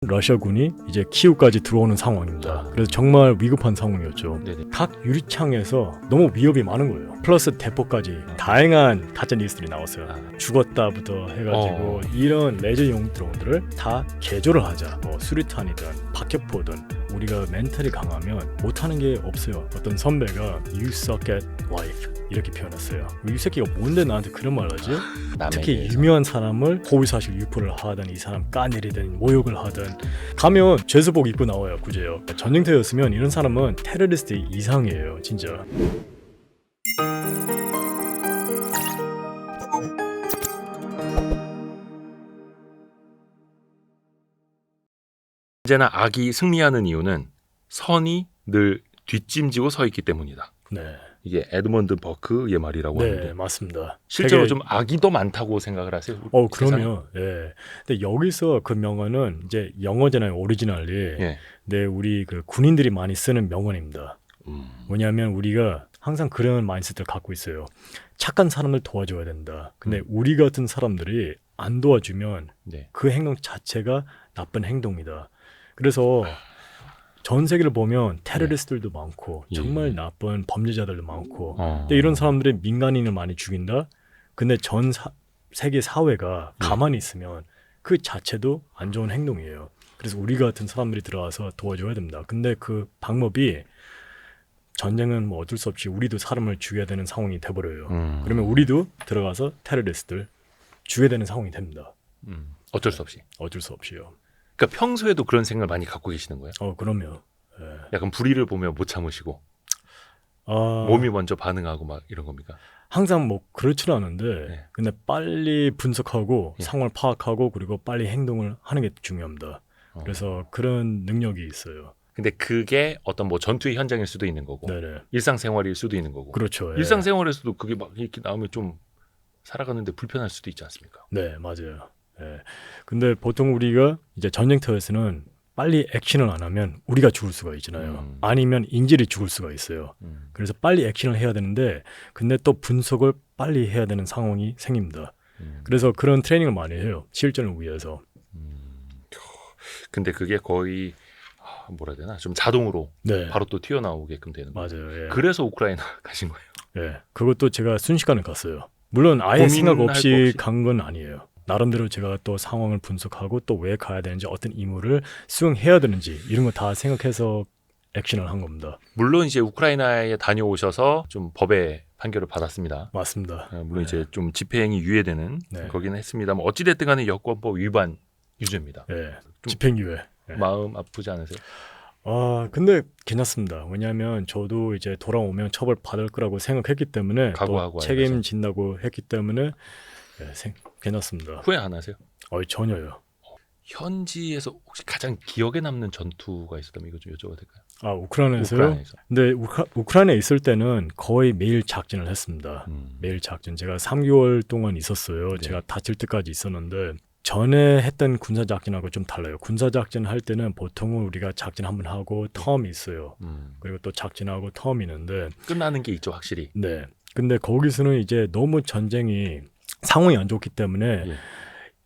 러시아군이 이제 키우까지 들어오는 상황입니다. 그래서 정말 위급한 상황이었죠. 네네. 각 유리창에서 너무 위협이 많은 거예요. 플러스 대포까지 다양한 가짜 뉴스들이 나왔어요. 죽었다부터 해가지고 이런 레저용 드론들을 다 개조를 하자. 뭐 수류탄이든 박격포든 우리가 멘탈이 강하면 못하는 게 없어요. 어떤 선배가 You suck at life 이렇게 표현했어요. 이 새끼가 뭔데 나한테 그런 말 하지? 특히 대해서. 유명한 사람을 허위사실 유포를 하든 이 사람 까내리든 모욕을 하든 가면 죄수복 입고 나와요. 구제요. 전쟁터였으면 이런 사람은 테러리스트 이상이에요. 진짜. 언제나 악이 승리하는 이유는 선이 늘 뒷짐지고 서 있기 때문이다. 네. 이게 에드먼드 버크의 말이라고 네, 하는데 맞습니다. 실제로 되게- 좀 악이 더 많다고 생각을 하세요? 그럼요. 예. 근데 여기서 그 명언은 이제 영어잖아요. 오리지널이. 예. 네, 우리 그 군인들이 많이 쓰는 명언입니다. 뭐냐면 우리가 항상 그런 마인드셋을 갖고 있어요. 착한 사람을 도와줘야 된다. 근데 우리 같은 사람들이 안 도와주면 네. 그 행동 자체가 나쁜 행동이다. 그래서 전 세계를 보면 테러리스트들도 많고 정말 나쁜 범죄자들도 많고 근데 이런 사람들이 민간인을 많이 죽인다. 근데 전 세계 사회가 가만히 있으면 그 자체도 안 좋은 행동이에요. 그래서 우리 같은 사람들이 들어와서 도와줘야 됩니다. 근데 그 방법이 전쟁은 뭐 어쩔 수 없이 우리도 사람을 죽여야 되는 상황이 돼버려요. 그러면 우리도 들어가서 테러리스트를 죽여야 되는 상황이 됩니다. 어쩔 수 없이. 어쩔 수 없이요. 그러니까 평소에도 그런 생각을 많이 갖고 계시는 거예요? 그럼요. 예. 약간 불의를 보면 못 참으시고 몸이 먼저 반응하고 막 이런 겁니까? 항상 뭐 그렇지는 않은데 네. 근데 빨리 분석하고 예. 상황을 파악하고 그리고 빨리 행동을 하는 게 중요합니다. 그래서 그런 능력이 있어요. 근데 그게 어떤 뭐 전투의 현장일 수도 있는 거고 네네. 일상생활일 수도 있는 거고 그렇죠. 예. 일상생활에서도 그게 막 이렇게 나오면 좀 살아가는데 불편할 수도 있지 않습니까? 네, 맞아요. 예. 근데 보통 우리가 이제 전쟁터에서는 빨리 액션을 안 하면 우리가 죽을 수가 있잖아요. 아니면 인질이 죽을 수가 있어요. 그래서 빨리 액션을 해야 되는데 근데 또 분석을 빨리 해야 되는 상황이 생깁니다. 그래서 그런 트레이닝을 많이 해요. 실전을 위해서. 근데 그게 거의 뭐라 해야 되나 좀 자동으로 네, 바로 또 튀어나오게끔 되는 거예요. 맞아요. 예. 그래서 우크라이나 가신 거예요. 예, 그것도 제가 순식간에 갔어요. 물론 아예 생각 고민할 거 없이 없이? 간 건 아니에요. 나름대로 제가 또 상황을 분석하고 또 왜 가야 되는지 어떤 임무를 수행해야 되는지 이런 거 다 생각해서 액션을 한 겁니다. 물론 이제 우크라이나에 다녀오셔서 좀 법의 판결을 받았습니다. 맞습니다. 물론 이제 좀 집행이 유예되는 네. 거기는 했습니다만 어찌됐든 간에 여권법 위반 유죄입니다. 예, 집행유예. 예. 마음 아프지 않으세요? 근데 괜찮습니다. 왜냐하면 저도 이제 돌아오면 처벌 받을 거라고 생각했기 때문에 각오하고 또 책임진다고 했기 때문에 괜찮습니다. 후회 안 하세요? 전혀요. 현지에서 혹시 가장 기억에 남는 전투가 있었다면 이거 좀 여쭤봐도 될까요? 우크라이나에서요? 우크라이나에서. 근데 우크라이나에 있을 때는 거의 매일 작전을 했습니다. 매일 작전. 제가 3개월 동안 있었어요. 네. 제가 다칠 때까지 있었는데 전에 했던 군사 작전하고 좀 달라요. 군사 작전 할 때는 보통은 우리가 작전 한번 하고 텀이 있어요. 그리고 또 작전하고 텀이 있는데 끝나는 게 있죠, 확실히. 네. 근데 거기서는 이제 너무 전쟁이 상황이 안 좋기 때문에 예.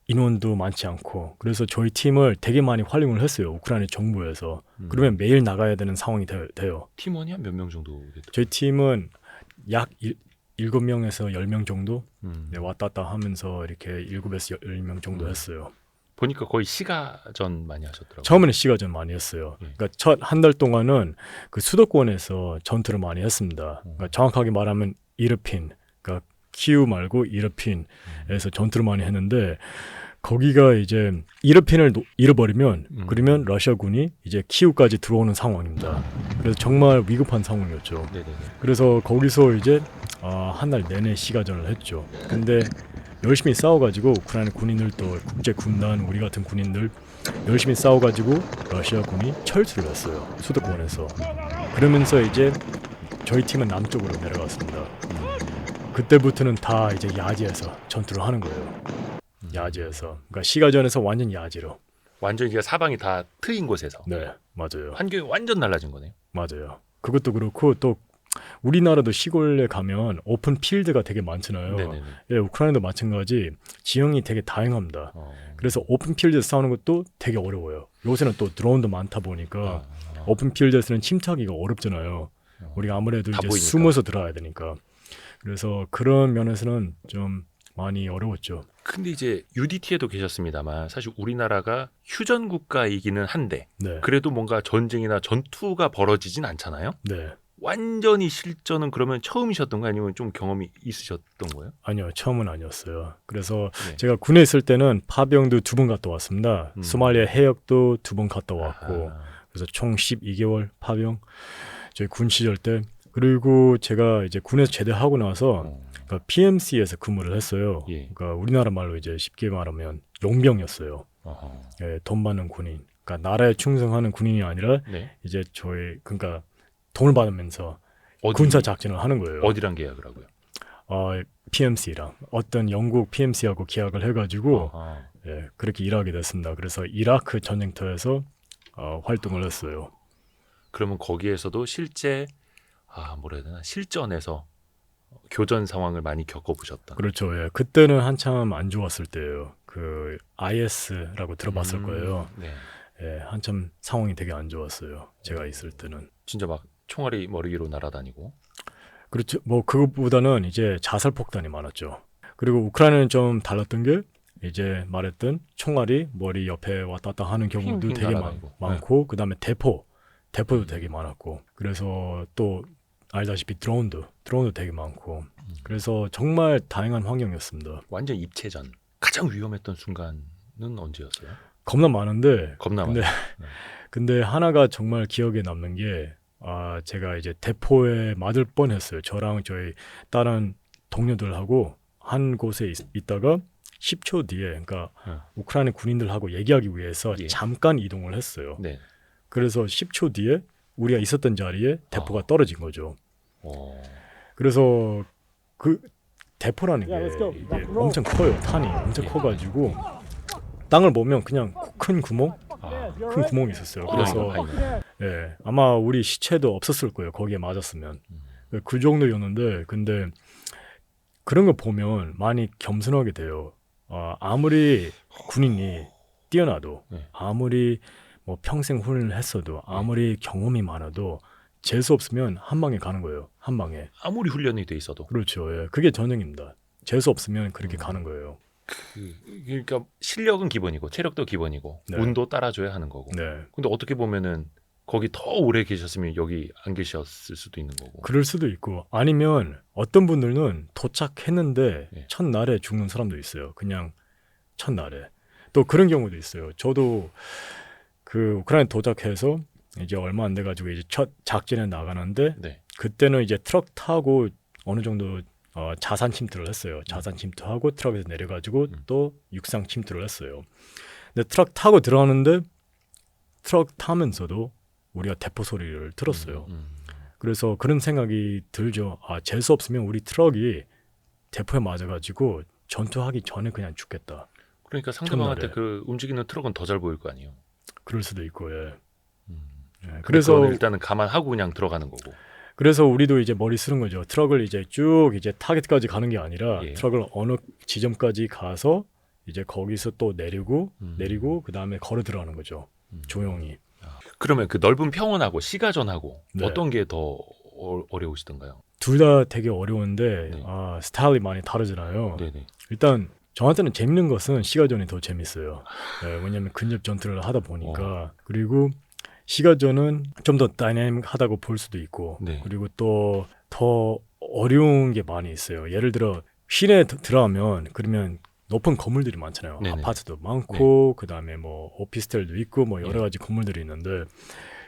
인원도 많지 않고 그래서 저희 팀을 되게 많이 활용을 했어요. 우크라이나 정부에서. 그러면 매일 나가야 되는 상황이 돼요. 팀원이 한 몇 명 정도 됐죠? 저희 팀은 약 7명에서 10명 정도 네, 왔다 갔다 하면서 이렇게 7에서 10명 정도 했어요. 보니까 거의 시가전 많이 하셨더라고요. 처음에는 시가전 많이 했어요. 그러니까 첫 한 달 동안은 그 수도권에서 전투를 많이 했습니다. 그러니까 정확하게 말하면 이르핀, 그러니까 키우 말고 이르핀에서 전투를 많이 했는데 거기가 이제 이르핀을 잃어버리면 그러면 러시아군이 이제 키우까지 들어오는 상황입니다. 그래서 정말 위급한 상황이었죠. 네네네. 그래서 거기서 이제 한 달 내내 시가전을 했죠. 근데 열심히 싸워가지고 우크라이나 군인들도 국제 군단 우리 같은 군인들 열심히 싸워가지고 러시아군이 철수를 했어요. 수도권에서. 그러면서 이제 저희 팀은 남쪽으로 내려갔습니다. 그때부터는 다 이제 야지에서 전투를 하는 거예요. 야지에서. 그러니까 시가전에서 완전 야지로. 완전 이제 사방이 다 트인 곳에서 네, 맞아요. 환경이 완전 달라진 거네요. 맞아요. 그것도 그렇고 또 우리나라도 시골에 가면 오픈 필드가 되게 많잖아요. 네네네. 예, 우크라이나도 마찬가지. 지형이 되게 다양합니다. 어. 그래서 오픈 필드에서 싸우는 것도 되게 어려워요. 요새는 또 드론도 많다 보니까 아. 오픈 필드에서는 침투하기가 어렵잖아요. 우리가 아무래도 다 이제 보이니까. 숨어서 들어야 되니까. 그래서 그런 면에서는 좀 많이 어려웠죠. 근데 이제 UDT에도 계셨습니다만 사실 우리나라가 휴전 국가이기는 한데 네. 그래도 뭔가 전쟁이나 전투가 벌어지진 않잖아요. 네. 완전히 실전은 그러면 처음이셨던 거 아니면 좀 경험이 있으셨던 거예요? 아니요, 처음은 아니었어요. 그래서 네. 제가 군에 있을 때는 파병도 2번 갔다 왔습니다. 소말리아 해역도 2번 갔다 왔고, 아하. 그래서 총 12개월 파병. 저희 군 시절 때. 그리고 제가 이제 군에서 제대하고 나서 그러니까 PMC에서 근무를 했어요. 예. 그러니까 우리나라 말로 이제 쉽게 말하면 용병이었어요. 어허. 예, 돈 받는 군인. 그러니까 나라에 충성하는 군인이 아니라 네. 이제 저희 그러니까 돈을 받으면서 어디, 군사 작전을 하는 거예요. 어디랑 계약을 하고요? PMC랑 어떤 영국 PMC하고 계약을 해가지고 어허. 예, 그렇게 일하게 됐습니다. 그래서 이라크 전쟁터에서 활동을 했어요. 그러면 거기에서도 실제 뭐라 해야 되나 실전에서 교전 상황을 많이 겪어보셨다. 그렇죠. 예, 그때는 한참 안 좋았을 때예요. 그 IS라고 들어봤을 거예요. 네. 예, 한참 상황이 되게 안 좋았어요. 제가 있을 때는. 진짜 막 총알이 머리 위로 날아다니고. 그렇죠. 뭐 그것보다는 이제 자살 폭탄이 많았죠. 그리고 우크라이나는 좀 달랐던 게 이제 말했던 총알이 머리 옆에 왔다 갔다 하는 경우도 핑핑 되게 날아다니고. 많고 그다음에 대포도 되게 많았고 그래서 또 알다시피 드론도 되게 많고 그래서 정말 다양한 환경이었습니다. 완전 입체전. 가장 위험했던 순간은 언제였어요? 겁나 많은데 겁나 근데 많아요. 근데 하나가 정말 기억에 남는 게 제가 이제 대포에 맞을 뻔했어요. 저랑 저희 다른 동료들하고 한 곳에 있다가 10초 뒤에 그러니까 우크라이나 군인들하고 얘기하기 위해서 예. 잠깐 이동을 했어요. 네. 그래서 10초 뒤에 우리가 있었던 자리에 대포가 떨어진 거죠. 그래서 그 대포라는 게 이게 엄청 커요. 탄이 엄청 커가지고 땅을 보면 그냥 큰 구멍이 있었어요. 그래서 예, 아마 우리 시체도 없었을 거예요. 거기에 맞았으면 그 정도였는데 근데 그런 거 보면 많이 겸손하게 돼요. 아무리 군인이 뛰어나도 아무리 뭐 평생 훈련을 했어도 아무리 경험이 많아도 재수 없으면 한 방에 가는 거예요. 한 방에. 아무리 훈련이 돼 있어도. 그렇죠. 예. 그게 전형입니다. 재수 없으면 그렇게 가는 거예요. 그러니까 실력은 기본이고 체력도 기본이고 네. 운도 따라줘야 하는 거고. 네. 근데 어떻게 보면은 거기 더 오래 계셨으면 여기 안 계셨을 수도 있는 거고. 그럴 수도 있고 아니면 어떤 분들은 도착했는데 예. 첫날에 죽는 사람도 있어요. 그냥 첫날에. 또 그런 경우도 있어요. 저도 그 우크라이나 도착해서 이제 얼마 안 돼가지고 이제 첫 작전에 나가는데 네. 그때는 이제 트럭 타고 어느 정도 자산 침투를 했어요. 자산 침투하고 트럭에서 내려가지고 또 육상 침투를 했어요. 근데 트럭 타고 들어가는데 트럭 타면서도 우리가 대포 소리를 들었어요. 그래서 그런 생각이 들죠. 재수 없으면 우리 트럭이 대포에 맞아가지고 전투하기 전에 그냥 죽겠다. 그러니까 상대방한테 첫날에. 그 움직이는 트럭은 더 잘 보일 거 아니에요. 그럴 수도 있고 예. 그래서 그래서 일단은 감안하고 그냥 들어가는 거고. 그래서 우리도 이제 머리 쓰는 거죠. 트럭을 이제 쭉 이제 타겟까지 가는 게 아니라 예. 트럭을 어느 지점까지 가서 이제 거기서 또 내리고 그 다음에 걸어 들어가는 거죠. 조용히. 그러면 그 넓은 평원하고 시가전하고 네. 어떤 게 더 어려우시던가요? 둘 다 되게 어려운데 네. 스타일이 많이 다르잖아요. 네네. 일단 저한테는 재밌는 것은 시가전이 더 재밌어요. 네, 왜냐하면 근접 전투를 하다 보니까 그리고 시가전은 좀 더 다이내믹하다고 볼 수도 있고 네. 그리고 또 더 어려운 게 많이 있어요. 예를 들어 시내에 들어가면 그러면 높은 건물들이 많잖아요. 네네. 아파트도 많고 그다음에 뭐 오피스텔도 있고 뭐 여러 네. 가지 건물들이 있는데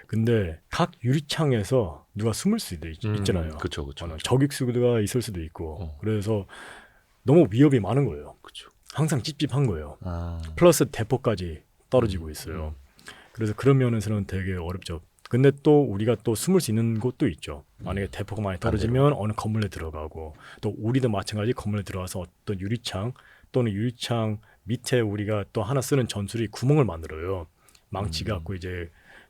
근데 각 유리창에서 누가 숨을 수도 있잖아요. 그렇죠, 그렇죠. 적익수가 있을 수도 있고 그래서 너무 위협이 많은 거예요. 그렇죠. 항상 찝찝한 거예요. 플러스 대포까지 떨어지고 있어요. 그래서 그런 면에서는 되게 어렵죠. 근데 또 우리가 또 숨을 수 있는 곳도 있죠. 만약에 대포가 많이 떨어지면 어느 건물에 들어가고 또 우리도 마찬가지 건물에 들어가서 어떤 유리창 또는 유리창 밑에 우리가 또 하나 쓰는 전술이 구멍을 만들어요. 망치 갖고 이제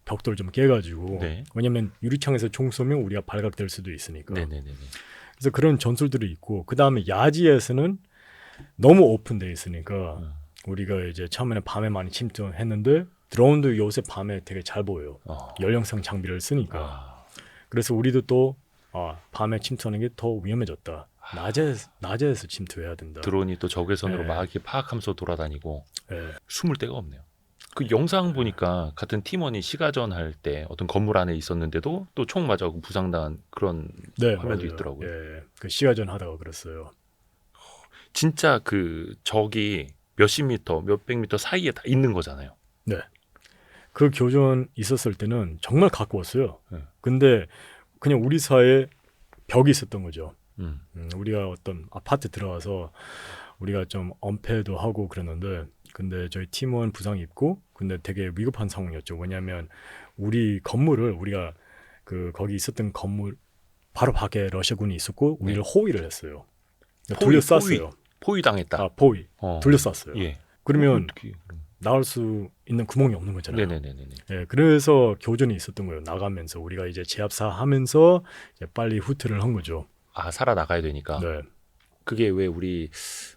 벽돌 좀 깨가지고 네. 왜냐면 유리창에서 총 쏘면 우리가 발각될 수도 있으니까. 네네네. 그래서 그런 전술들이 있고 그 다음에 야지에서는 너무 오픈돼 있으니까 우리가 이제 처음에는 밤에 많이 침투했는데 드론도 요새 밤에 되게 잘 보여요. 연령상 장비를 쓰니까. 아. 그래서 우리도 또 밤에 침투하는 게 더 위험해졌다. 낮에서 침투해야 된다. 드론이 또 적외선으로 네. 막 이렇게 파악하면서 돌아다니고 네. 숨을 데가 없네요. 그 영상 보니까 같은 팀원이 시가전 할 때 어떤 건물 안에 있었는데도 또 총 맞아 부상당한 그런 네, 화면도 맞아요. 있더라고요. 예, 그 시가전 하다가 그랬어요. 진짜 그 적이 몇십 미터, 몇백 미터 사이에 다 있는 거잖아요. 네. 그 교전 있었을 때는 정말 가까웠어요. 네. 근데 그냥 우리 사이에 벽이 있었던 거죠. 음. 우리가 어떤 아파트 들어와서 우리가 좀 엄폐도 하고 그랬는데 근데 저희 팀원 부상 입고 근데 되게 위급한 상황이었죠. 왜냐하면 우리 건물을 우리가 그 거기 있었던 건물 바로 밖에 러시아군이 있었고 우리를 호위를 했어요. 둘러쌌어요. 포위당했다. 포위. 둘러쌌어요. 예. 그러면 어떻게, 그럼. 나갈 수 있는 구멍이 없는 거잖아요. 네네네네. 예, 그래서 교전이 있었던 거예요. 나가면서 우리가 이제 제압사 하면서 이제 빨리 후퇴를 한 거죠. 아, 살아나가야 되니까. 네. 그게 왜 우리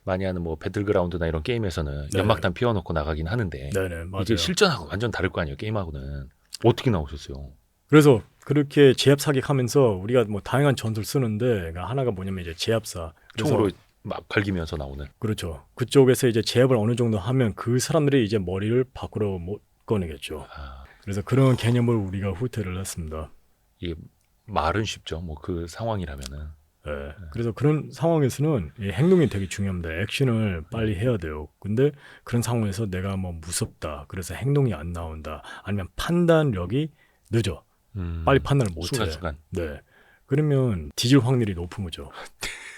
많이 하는 뭐 배틀그라운드나 이런 게임에서는 네. 연막탄 피워놓고 나가긴 하는데 네네, 맞아요. 이게 실전하고 완전 다를 거 아니에요. 게임하고는. 어떻게 나오셨어요? 그래서 그렇게 제압 사격하면서 우리가 뭐 다양한 전술 쓰는데 그러니까 하나가 뭐냐면 이제 제압사. 그래서 총으로 막 갈기면서 나오는. 그렇죠. 그쪽에서 이제 제압을 어느 정도 하면 그 사람들이 이제 머리를 밖으로 못 꺼내겠죠. 그래서 그런 개념을 우리가 후퇴를 했습니다. 이게 말은 쉽죠. 뭐 그 상황이라면은. 네. 그래서 그런 상황에서는 이 행동이 되게 중요합니다. 액션을 빨리 해야 돼요. 근데 그런 상황에서 내가 뭐 무섭다. 그래서 행동이 안 나온다. 아니면 판단력이 늦어. 빨리 판단을 못 해. 순간순간. 네. 그러면 뒤질 확률이 높은 거죠.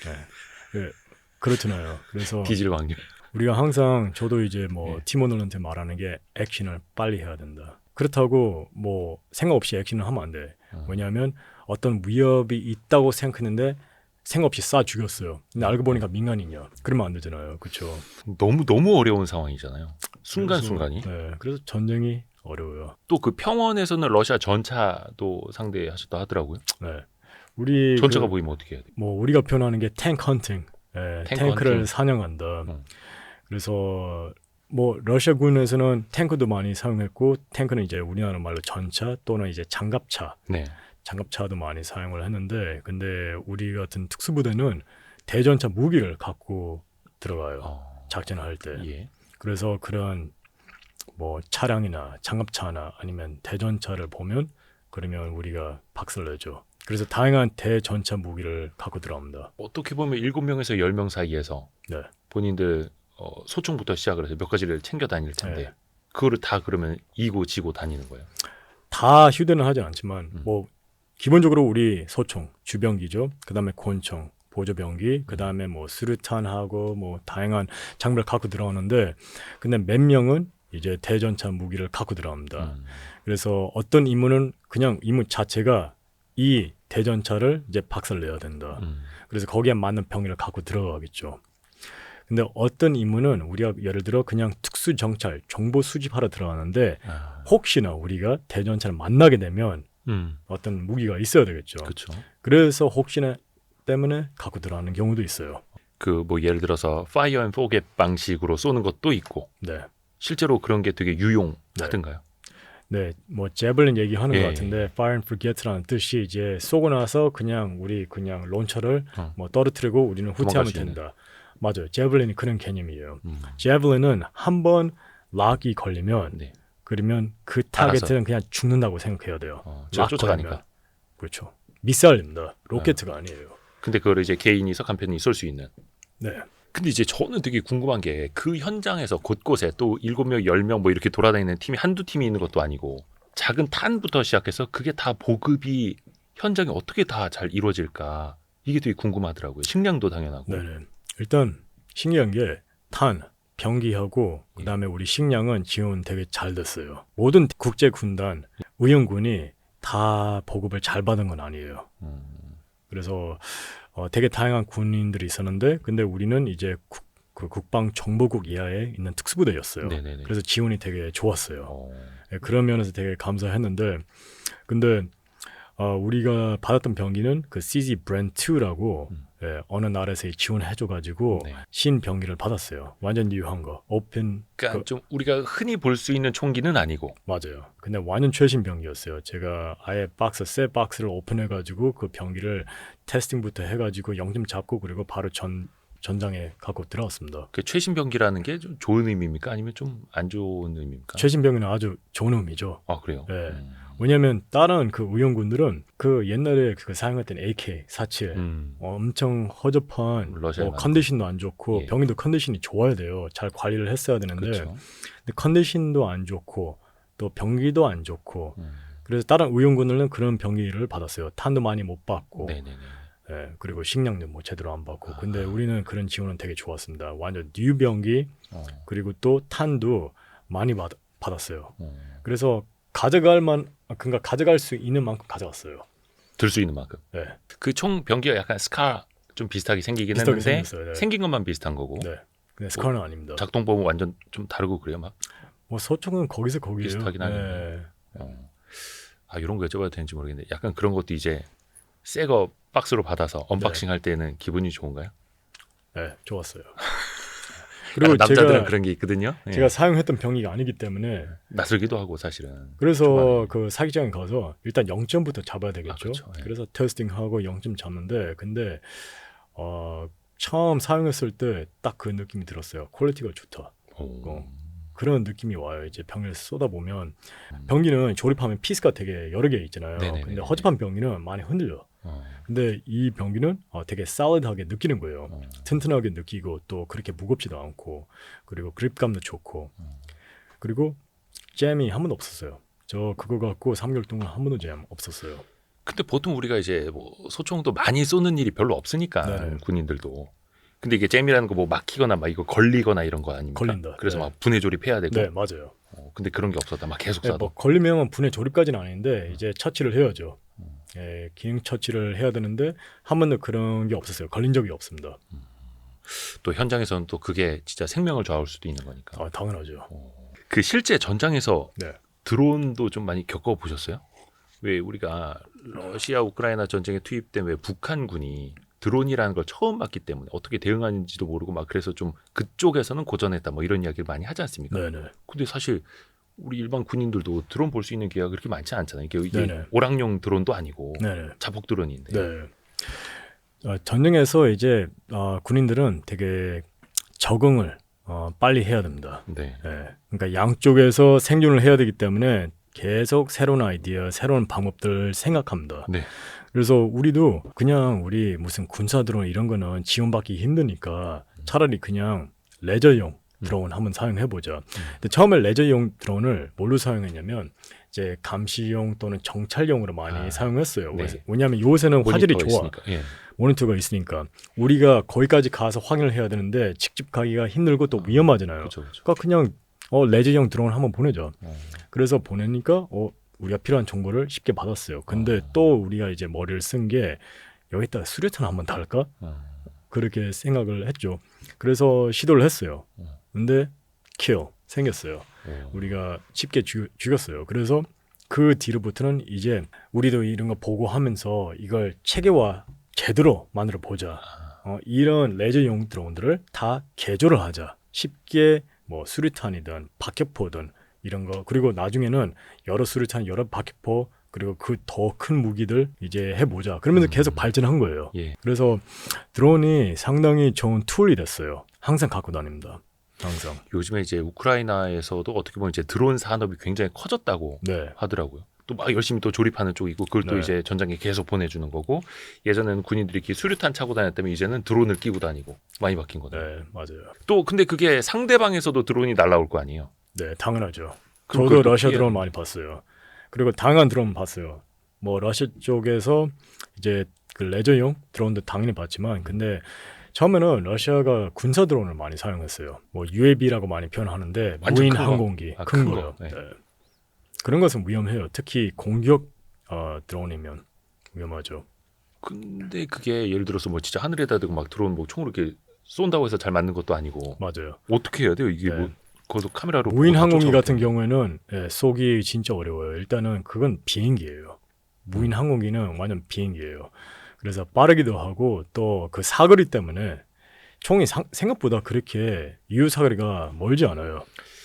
네. 네. 그렇잖아요. 그래서 뒤질 확률. 우리가 항상 저도 이제 뭐 네. 팀원들한테 말하는 게 액션을 빨리 해야 된다. 그렇다고 뭐 생각 없이 액션을 하면 안 돼. 왜냐하면 어떤 위협이 있다고 생각했는데 생각 없이 쏴 죽였어요. 근데 알고 보니까 민간인이야. 그러면 안 되잖아요. 그렇죠. 너무 어려운 상황이잖아요. 순간순간이. 네. 그래서 전쟁이 어려워요. 또 그 평원에서는 러시아 전차도 상대하셨다 하더라고요. 네. 우리 전차가 보이면 어떻게 해야 돼요? 뭐 우리가 표현하는 게 탱크 헌팅. 예, 탱크 탱크를 헌팅. 사냥한다. 그래서 뭐 러시아군에서는 탱크도 많이 사용했고 탱크는 이제 우리나라 말로 전차 또는 이제 장갑차. 네. 장갑차도 많이 사용을 했는데 근데 우리 같은 특수부대는 대전차 무기를 갖고 들어가요. 작전할 때. 예. 그래서 그런 뭐 차량이나 장갑차나 아니면 대전차를 보면 그러면 우리가 박살을 내죠. 그래서 다양한 대전차 무기를 갖고 들어갑니다. 어떻게 보면 7명에서 10명 사이에서 네. 본인들 소총부터 시작을 해서 몇 가지를 챙겨 다닐 텐데 네. 그거를 다 그러면 이고 지고 다니는 거예요. 다 휴대는 하지 않지만 뭐 기본적으로 우리 소총, 주병기죠. 그다음에 권총, 보조병기, 그다음에 뭐 수류탄하고 뭐 다양한 장비를 갖고 들어가는데 근데 몇 명은 이제 대전차 무기를 갖고 들어갑니다. 그래서 어떤 임무는 그냥 임무 자체가 이 대전차를 이제 박살내야 된다. 그래서 거기에 맞는 병기를 갖고 들어가겠죠. 근데 어떤 임무는 우리가 예를 들어 그냥 특수정찰, 정보 수집하러 들어가는데 혹시나 우리가 대전차를 만나게 되면 어떤 무기가 있어야 되겠죠. 그렇죠. 그래서 혹시나 때문에 갖고 들어가는 경우도 있어요. 그 뭐 예를 들어서 파이어 앤 포겟 방식으로 쏘는 것도 있고 네. 실제로 그런 게 되게 유용하던가요? 네, 뭐 제블린 얘기하는 예. 것 같은데 fire and forget라는 뜻이 이제 쏘고 나서 그냥 우리 그냥 론처를 뭐 떨어뜨리고 우리는 후퇴하면 도망갈 수 있는. 된다. 맞아요. 제블린이 그런 개념이에요. 제블린은 한번 락이 걸리면 네. 그러면 그 타겟은 그냥 죽는다고 생각해야 돼요. 제가 락 쫓아가니까. 걸리면. 그렇죠. 미사일입니다. 로켓가 아니에요. 근데 그걸 이제 개인이서 간편히 쏠 수 있는. 네. 근데 이제 저는 되게 궁금한 게 그 현장에서 곳곳에 또 7명, 10명 뭐 이렇게 돌아다니는 팀이 한두 팀이 있는 것도 아니고 작은 탄부터 시작해서 그게 다 보급이 현장에 어떻게 다 잘 이루어질까 이게 되게 궁금하더라고요. 식량도 당연하고. 네. 일단 신기한 게 탄, 병기하고 그다음에 우리 식량은 지원 되게 잘 됐어요. 모든 국제 군단, 의용군이 다 보급을 잘 받은 건 아니에요. 그래서 되게 다양한 군인들이 있었는데 근데 우리는 이제 그 국방정보국 이하에 있는 특수부대였어요. 네네네. 그래서 지원이 되게 좋았어요. 예, 그런 면에서 되게 감사했는데 근데 우리가 받았던 병기는 그 CZ 브랜드2라고 예, 어느 나라에서 지원해줘가지고 네. 신병기를 받았어요. 완전 뉴한 거. 오픈. 그러니까 좀 우리가 흔히 볼 수 있는 총기는 아니고. 맞아요. 근데 완전 최신 병기였어요. 제가 아예 새 박스를 오픈해가지고 그 병기를 테스팅부터 해가지고 0점 잡고 그리고 바로 전장에 갖고 들어왔습니다. 그 최신 병기라는 게 좀 좋은 의미입니까? 아니면 좀 안 좋은 의미입니까? 최신 병기는 아주 좋은 의미죠. 아 그래요? 예. 왜냐하면 다른 그 의용군들은 그 옛날에 그 사용했던 AK-47 엄청 허접한 러시아에 많고. 컨디션도 안 좋고 예. 병기도 컨디션이 좋아야 돼요. 잘 관리를 했어야 되는데 그렇죠. 근데 컨디션도 안 좋고 또 병기도 안 좋고 그래서 다른 의용군들은 그런 병기를 받았어요. 탄도 많이 못 받고 네네네. 예, 그리고 식량도 뭐 제대로 안 받고 근데 우리는 그런 지원은 되게 좋았습니다. 완전 뉴 병기 그리고 또 탄도 많이 받았어요. 그래서 그러니까 가져갈 수 있는 만큼 가져갔어요. 들 수 있는 만큼. 네. 그 총 병기가 약간 스카 좀 비슷하게 생기긴 비슷하게 했는데 생겼어요. 네. 생긴 것만 비슷한 거고. 네. 근데 스카는 아닙니다. 작동법은 완전 좀 다르고 그래요, 막. 뭐 소총은 거기서 거기에요. 비슷하긴 하네요. 아 이런 거 여쭤봐도 되는지 모르겠는데 약간 그런 것도 이제 새 거 박스로 받아서 언박싱 할 때는 기분이 좋은가요? 네, 좋았어요. 그리고 그리고 남자들은 그런 게 있거든요. 예. 제가 사용했던 병기가 아니기 때문에 낯설기도 하고 사실은. 그래서 초반에. 그 사기장에 가서 일단 0점부터 잡아야 되겠죠. 그렇죠. 예. 그래서 테스팅하고 0점 잡는데 근데 처음 사용했을 때 딱 그 느낌이 들었어요. 퀄리티가 좋다. 그런 느낌이 와요. 이제 병기를 쏟아 보면 병기는 조립하면 피스가 되게 여러 개 있잖아요. 네네네네. 근데 허접한 병기는 많이 흔들려. 근데 이 병기는 되게 살리드하게 느끼는 거예요. 튼튼하게 느끼고 또 그렇게 무겁지도 않고 그리고 그립감도 좋고 그리고 잼이 한 번도 없었어요. 저 그거 갖고 3개월 동안 한 번도 잼 없었어요. 근데 보통 우리가 이제 뭐 소총도 많이 쏘는 일이 별로 없으니까 네네. 군인들도. 근데 이게 잼이라는 거 뭐 막히거나 막 이거 걸리거나 이런 거 아닙니까? 걸린다. 그래서 네. 막 분해 조립해야 되고. 네, 맞아요. 근데 그런 게 없었다. 막 계속 네, 쏴도. 뭐 걸리면 분해 조립까지는 아닌데 이제 처치를 해야죠. 예, 기능 처치를 해야 되는데 한 번도 그런 게 없었어요. 걸린 적이 없습니다. 또 현장에서는 또 그게 진짜 생명을 좌우할 수도 있는 거니까. 당연하죠. 그 실제 전장에서 네. 드론도 좀 많이 겪어보셨어요? 왜 우리가 러시아 우크라이나 전쟁에 투입된 왜 북한군이 드론이라는 걸 처음 봤기 때문에 어떻게 대응하는지도 모르고 막 그래서 좀 그쪽에서는 고전했다 뭐 이런 이야기를 많이 하지 않습니까? 네네. 근데 사실 우리 일반 군인들도 드론 볼 수 있는 기회가 그렇게 많지 않잖아요. 이게 네네. 오락용 드론도 아니고 네네. 자폭 드론인데. 네. 전쟁에서 이제 군인들은 되게 적응을 빨리 해야 됩니다. 네. 예, 그러니까 양쪽에서 생존을 해야 되기 때문에 계속 새로운 아이디어, 새로운 방법들을 생각합니다. 네. 그래서 우리도 그냥 우리 무슨 군사 드론 이런 거는 지원받기 힘드니까 차라리 그냥 레저용 드론 한번 사용해보자. 근데 처음에 레저용 드론을 뭘로 사용했냐면 이제 감시용 또는 정찰용으로 많이 사용했어요. 네. 왜냐하면 요새는 화질이 좋아. 있으니까. 예. 모니터가 있으니까 우리가 거기까지 가서 확인을 해야 되는데 직접 가기가 힘들고 또 위험하잖아요. 그렇죠. 그러니까 그냥 레저용 드론 한번 보내자. 그래서 보내니까 우리가 필요한 정보를 쉽게 받았어요. 근데 또 우리가 이제 머리를 쓴 게 여기다가 수류탄 한번 달까? 그렇게 생각을 했죠. 그래서 시도를 했어요. 근데 생겼어요. 우리가 쉽게 죽였어요. 그래서 그 뒤로부터는 이제 우리도 이런 거 보고 하면서 이걸 체계화 제대로 만들어 보자. 이런 레저용 드론들을 다 개조를 하자. 쉽게 뭐 수류탄이든 박격포든 이런 거 그리고 나중에는 여러 수류탄, 여러 박격포 그리고 그 더 큰 무기들 이제 해보자. 그러면서 계속 발전한 거예요. 예. 그래서 드론이 상당히 좋은 툴이 됐어요. 항상 갖고 다닙니다. 항상. 요즘에 이제 우크라이나에서도 어떻게 보면 이제 드론 산업이 굉장히 커졌다고 네. 하더라고요. 또 막 열심히 또 조립하는 쪽이고 그걸 또 네. 이제 전장에 계속 보내주는 거고 예전에는 군인들이 이렇게 수류탄 차고 다녔다면 이제는 드론을 끼고 다니고 많이 바뀐 거죠. 네, 맞아요. 또 근데 그게 상대방에서도 드론이 날라올 거 아니에요. 네, 당연하죠. 그럼 저도 그걸 또 러시아 피해- 드론 많이 봤어요. 그리고 당한 드론 봤어요. 뭐 러시아 쪽에서 이제 그 레저용 드론도 당연히 봤지만 근데 처음에는 러시아가 군사 드론을 많이 사용했어요. 뭐 UAV라고 많이 표현하는데 완전 무인 큰 거. 항공기 아, 큰 큰 거요. 거. 네. 네. 그런 것은 위험해요. 특히 공격 드론이면 위험하죠. 근데 그게 예를 들어서 뭐 진짜 하늘에다 대고 막 드론 뭐 총으로 이렇게 쏜다고 해서 잘 맞는 것도 아니고 맞아요. 어떻게 해야 돼요? 이게 네. 뭐 그것도 카메라로 무인 보고 항공기 쫓아오고. 같은 경우에는 쏘기 진짜 어려워요. 일단은 그건 비행기예요. 무인 항공기는 완전 비행기예요. 그래서 빠르기도 하고 또 그 사거리 때문에 총이 생각보다 그렇게 유효 사거리가 멀지 않아요.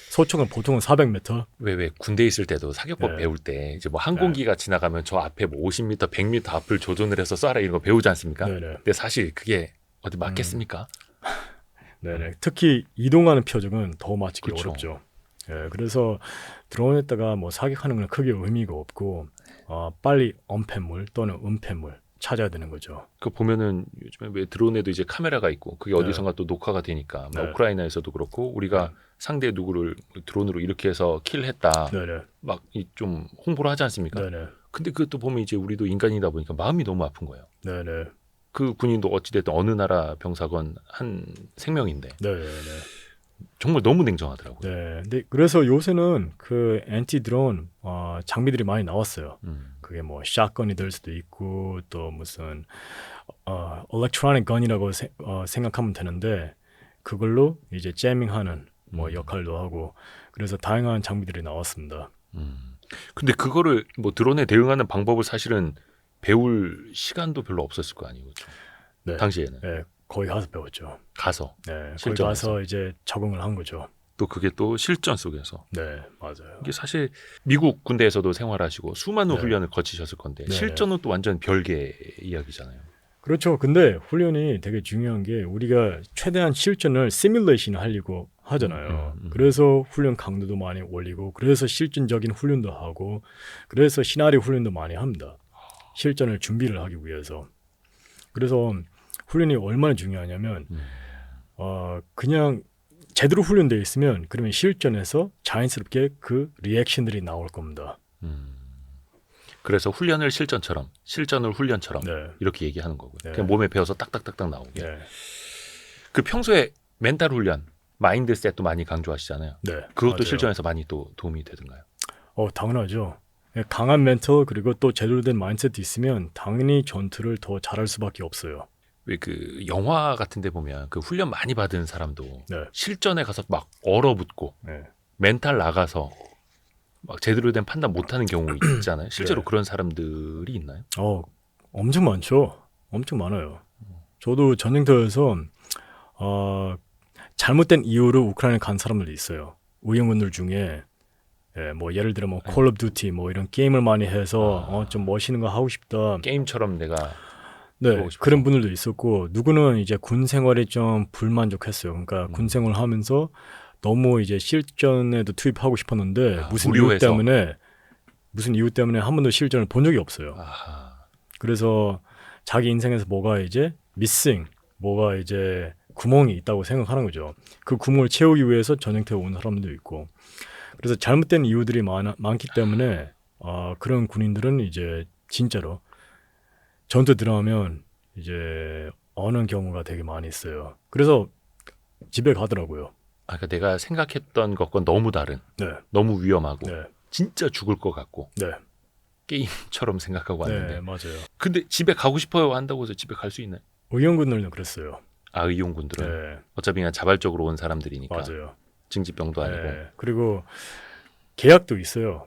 소총은 보통은 400m. 왜 군대 있을 때도 사격법 네. 배울 때 이제 뭐 항공기가 지나가면 저 앞에 뭐 50m, 100m 앞을 조준을 해서 쏴라 이런 거 배우지 않습니까? 네네. 근데 사실 그게 어디 맞겠습니까? 네네. 특히 이동하는 표적은 더 맞추기 그쵸. 어렵죠. 그래서 드론에다가 뭐 사격하는 건 크게 의미가 없고 빨리 엄폐물 또는 은폐물 찾아야 되는 거죠. 그 보면은 요즘에 왜 드론에도 이제 카메라가 있고 그게 네. 어디선가 또 녹화가 되니까 막 네. 우크라이나에서도 그렇고 우리가 네. 상대 누구를 드론으로 이렇게 해서 킬했다 네네. 막 좀 홍보를 하지 않습니까? 네네. 근데 그것도 보면 이제 우리도 인간이다 보니까 마음이 너무 아픈 거예요. 네네. 그 군인도 어찌됐든 어느 나라 병사건 한 생명인데 네네. 정말 너무 냉정하더라고요. 네. 근데 그래서 요새는 그 엔티 드론 장비들이 많이 나왔어요. 그게 뭐 샷건이 될 수도 있고 또 무슨 electronic gun이라고 생각하면 되는데 그걸로 이제 재밍하는 뭐 역할도 하고 그래서 다양한 장비들이 나왔습니다. 근데 그거를 뭐 드론에 대응하는 방법을 사실은 배울 시간도 별로 없었을 거 아니에요. 그렇죠? 네. 당시에는 네, 거기 가서 배웠죠. 가서 네, 거기 실전에서. 가서 이제 적응을 한 거죠. 또 그게 또 실전 속에서 네, 맞아요. 이게 사실 미국 군대에서도 생활하시고 수많은 네. 훈련을 거치셨을 건데 네. 실전은 또 완전 별개 이야기잖아요. 그렇죠. 근데 훈련이 되게 중요한 게 우리가 최대한 실전을 시뮬레이션 하려고 하잖아요. 그래서 훈련 강도도 많이 올리고 그래서 실전적인 훈련도 하고 그래서 시나리오 훈련도 많이 합니다. 실전을 준비를 하기 위해서. 그래서 훈련이 얼마나 중요하냐면 그냥 제대로 훈련되어 있으면 그러면 실전에서 자연스럽게 그 리액션들이 나올 겁니다. 그래서 훈련을 실전처럼 실전을 훈련처럼 네. 이렇게 얘기하는 거고요. 네. 그냥 몸에 배워서 딱딱딱딱 나오게. 네. 그 평소에 멘탈 훈련, 마인드셋도 많이 강조하시잖아요. 네. 그것도 맞아요. 실전에서 많이 또 도움이 되던가요? 당연하죠. 강한 멘탈 그리고 또 제대로 된 마인드셋이 있으면 당연히 전투를 더 잘할 수밖에 없어요. 왜 그 영화 같은 데 보면 그 훈련 많이 받은 사람도 네. 실전에 가서 막 얼어붙고 네. 멘탈 나가서 막 제대로 된 판단 못하는 경우 있잖아요. 실제로 네. 그런 사람들이 있나요? 엄청 많죠. 엄청 많아요. 저도 전쟁터에서 잘못된 이유로 우크라이나 간 사람들이 있어요. 의용군들 중에 뭐 예를 들어 뭐 콜 오브 듀티 뭐 이런 게임을 많이 해서 좀 멋있는 거 하고 싶다. 게임처럼 내가 네, 보고 싶어서. 그런 분들도 있었고 누구는 이제 군 생활에 좀 불만족했어요. 그러니까 군 생활을 하면서 너무 이제 실전에도 투입하고 싶었는데 무료해서. 무슨 이유 때문에 한 번도 실전을 본 적이 없어요. 아하. 그래서 자기 인생에서 뭐가 이제 미싱, 뭐가 이제 구멍이 있다고 생각하는 거죠. 그 구멍을 채우기 위해서 전쟁터에 온 사람도 있고. 그래서 잘못된 이유들이 많기 때문에 그런 군인들은 이제 진짜로 전투 들어가면 이제 어는 경우가 되게 많이 있어요. 그래서 집에 가더라고요. 그러니까 내가 생각했던 것과 너무 다른, 네, 너무 위험하고 네, 진짜 죽을 것 같고 네, 게임처럼 생각하고 왔는데 네, 맞아요. 근데 집에 가고 싶어요 한다고 해서 집에 갈 수 있나요? 의용군들은 그랬어요. 의용군들은 네, 어차피 그냥 자발적으로 온 사람들이니까 맞아요. 징집병도 아니고. 네, 그리고 계약도 있어요.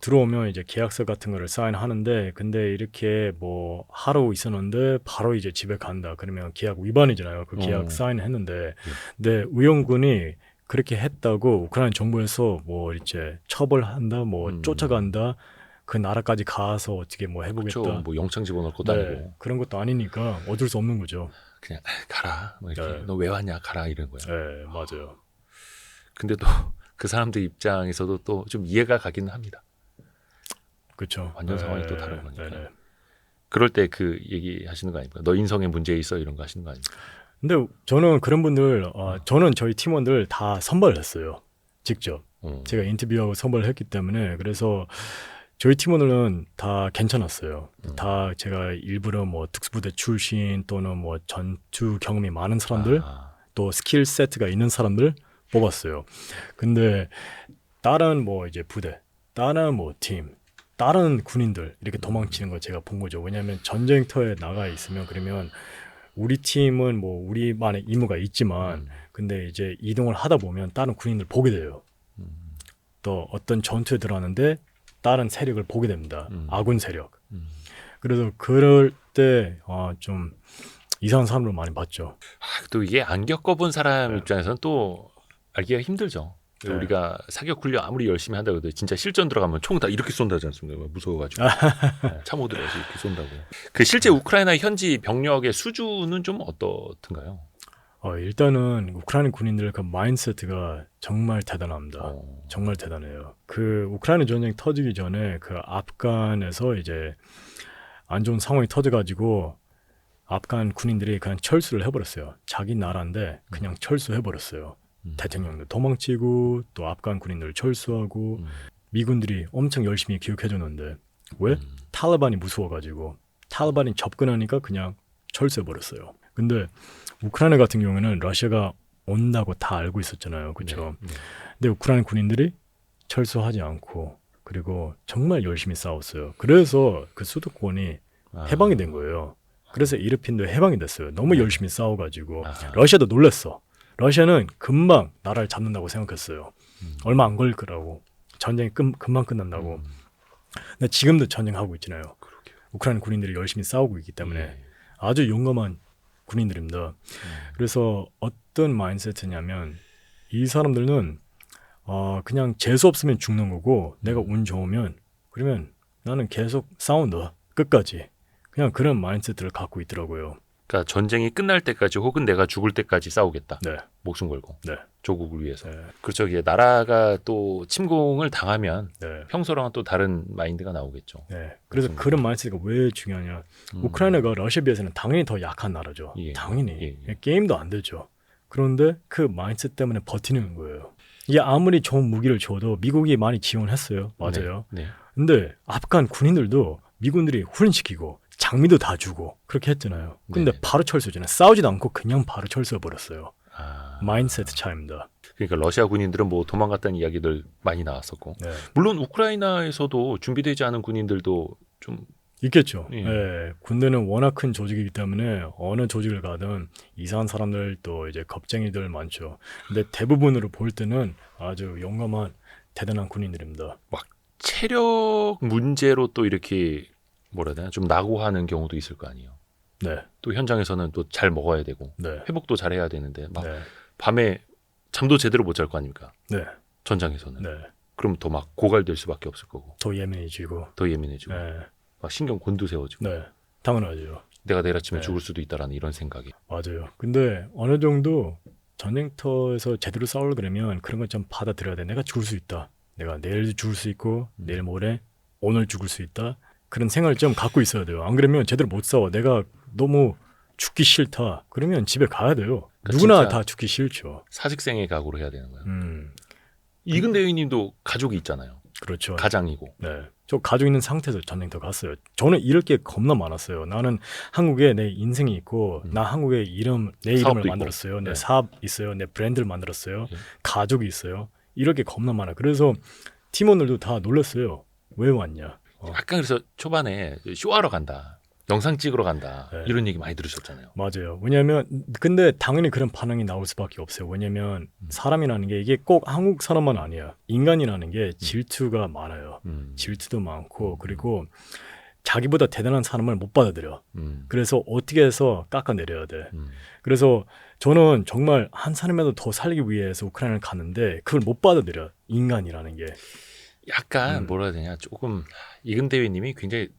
들어오면 이제 계약서 같은 거를 사인하는데 근데 이렇게 뭐 하루 있었는데 바로 이제 집에 간다. 그러면 계약 위반이잖아요. 그 계약 사인했는데 근데 의용군이 그렇게 했다고 우크라이나 정부에서 뭐 이제 처벌한다, 뭐 쫓아간다, 그 나라까지 가서 어떻게 뭐 해보겠다. 그렇죠. 뭐 영창 집어넣을 것도 네, 아니고 그런 것도 아니니까 어쩔 수 없는 거죠. 그냥 가라. 뭐 이렇게 네. 너 왜 왔냐 가라 이런 거야. 네, 맞아요. 근데 또 그 사람들 입장에서도 또 좀 이해가 가기는 합니다. 그렇죠. 완전 상황이 또 다른 거니까. 네. 그럴 때 그 얘기 하시는 거 아닙니까? 너 인성에 문제 있어 이런 거 하시는 거 아닙니까? 근데 저는 그런 분들, 저는 저희 팀원들 다 선발했어요. 직접. 제가 인터뷰하고 선발을 했기 때문에 그래서 저희 팀원들은 다 괜찮았어요. 다 제가 일부러 뭐 특수부대 출신 또는 뭐 전투 경험이 많은 사람들 또 스킬 세트가 있는 사람들 뽑았어요. 근데 다른 뭐 이제 부대, 다른 뭐 팀, 다른 군인들 이렇게 도망치는 거 제가 본 거죠. 왜냐하면 전쟁터에 나가 있으면 그러면 우리 팀은 뭐 우리만의 임무가 있지만 근데 이제 이동을 하다 보면 다른 군인들 보게 돼요. 또 어떤 전투에 들어가는데 다른 세력을 보게 됩니다. 아군 세력. 그래서 그럴 때 좀 이상한 사람을 많이 봤죠. 또 이게 안 겪어본 사람 네. 입장에서는 또 알기가 힘들죠. 네. 우리가 사격 훈련 아무리 열심히 한다고 해도 진짜 실전 들어가면 총 다 이렇게 쏜다지 않습니까? 무서워가지고 네, 차 못 들어서 이렇게 쏜다고. 그 실제 우크라이나 현지 병력의 수준은 좀 어떻든가요? 일단은 우크라이나 군인들 그 마인드세트가 정말 대단합니다. 정말 대단해요. 그 우크라이나 전쟁 터지기 전에 그 아프간에서 이제 안 좋은 상황이 터져가지고 아프간 군인들이 그냥 철수를 해버렸어요. 자기 나라인데 그냥 철수해버렸어요. 대통령도 도망치고 또 아프간 군인들 철수하고 미군들이 엄청 열심히 교육해줬는데 왜? 탈레반이 무서워가지고 탈레반이 접근하니까 그냥 철수해버렸어요. 근데 우크라이나 같은 경우에는 러시아가 온다고 다 알고 있었잖아요. 그렇죠? 네. 근데 우크라이나 군인들이 철수하지 않고 그리고 정말 열심히 싸웠어요. 그래서 그 수도권이 해방이 된 거예요. 그래서 이르핀도 해방이 됐어요. 너무 열심히 싸워가지고 러시아도 놀랐어. 러시아는 금방 나라를 잡는다고 생각했어요. 얼마 안 걸릴 거라고. 전쟁이 금방 끝난다고. 근데 지금도 전쟁하고 있잖아요. 그러게요. 우크라이나 군인들이 열심히 싸우고 있기 때문에 예. 아주 용감한 군인들입니다. 그래서 어떤 마인드세트냐면 이 사람들은 그냥 재수 없으면 죽는 거고 내가 운 좋으면 그러면 나는 계속 싸운다. 끝까지. 그냥 그런 마인드세트를 갖고 있더라고요. 그러니까 전쟁이 끝날 때까지 혹은 내가 죽을 때까지 싸우겠다. 네. 목숨 걸고 네. 조국을 위해서. 네. 그렇죠. 이게 나라가 또 침공을 당하면 네. 평소랑은 또 다른 마인드가 나오겠죠. 네. 그래서 그런 마인드세트가 왜 중요하냐. 우크라이나가 러시아에 비해서는 당연히 더 약한 나라죠. 예. 당연히. 예. 게임도 안 되죠. 그런데 그 마인드세트 때문에 버티는 거예요. 이게 아무리 좋은 무기를 줘도 미국이 많이 지원했어요. 맞아요. 네. 네. 근데 아프간 군인들도 미군들이 훈련시키고 장비도 다 주고 그렇게 했잖아요. 근데 네. 바로 철수잖아요. 싸우지도 않고 그냥 바로 철수해버렸어요. 아, 마인드세트 차이입니다. 그러니까 러시아 군인들은 뭐 도망갔다는 이야기들 많이 나왔었고, 네. 물론 우크라이나에서도 준비되지 않은 군인들도 좀 있겠죠. 예. 네. 군대는 워낙 큰 조직이기 때문에 어느 조직을 가든 이상한 사람들 또 이제 겁쟁이들 많죠. 근데 대부분으로 볼 때는 아주 용감한 대단한 군인들입니다. 체력 문제로 또 이렇게 뭐라 해야 되나 좀 낙오하는 경우도 있을 거 아니에요. 네. 또 현장에서는 또 잘 먹어야 되고 네. 회복도 잘 해야 되는데 막 네. 밤에 잠도 제대로 못 잘 거 아닙니까? 네. 전장에서는. 네. 그럼 더 막 고갈될 수밖에 없을 거고 더 예민해지고. 더 예민해지고 네. 막 신경 곤두세워지고 네. 당연하죠. 내가 내일 아침에 네. 죽을 수도 있다라는 이런 생각이. 맞아요. 근데 어느 정도 전쟁터에서 제대로 싸우려 그러면 그런 걸 좀 받아들여야 돼. 내가 죽을 수 있다. 내가 내일 죽을 수 있고 내일 모레 오늘 죽을 수 있다. 그런 생각을 좀 갖고 있어야 돼요. 안 그러면 제대로 못 싸워. 내가 너무 죽기 싫다. 그러면 집에 가야 돼요. 그러니까 누구나 진짜 다 죽기 싫죠. 사직생의 각오로 해야 되는 거예요. 이근 대위님도 가족이 있잖아요. 그렇죠. 가장이고. 네. 저 가족 있는 상태에서 전쟁터 갔어요. 저는 잃을 게 겁나 많았어요. 나는 한국에 내 인생이 있고 나 한국에 내 이름을 사업도 만들었어요. 있고. 내 네. 사업 있어요. 내 브랜드를 만들었어요. 네. 가족이 있어요. 이럴 게 겁나 많아. 그래서 팀원들도 다 놀랐어요. 왜 왔냐. 약간 그래서 초반에 쇼하러 간다. 영상 찍으러 간다. 네. 이런 얘기 많이 들으셨잖아요. 맞아요. 왜냐하면 근데 당연히 그런 반응이 나올 수밖에 없어요. 왜냐하면 사람이라는 게 이게 꼭 한국 사람만 아니야. 인간이라는 게 질투가 많아요. 질투도 많고 그리고 자기보다 대단한 사람을 못 받아들여. 그래서 어떻게 해서 깎아내려야 돼. 그래서 저는 정말 한 사람이라도 더 살기 위해서 우크라이나를 갔는데 그걸 못 받아들여. 인간이라는 게. 약간 뭐라 해야 되냐. 조금 이근 대위님이 굉장히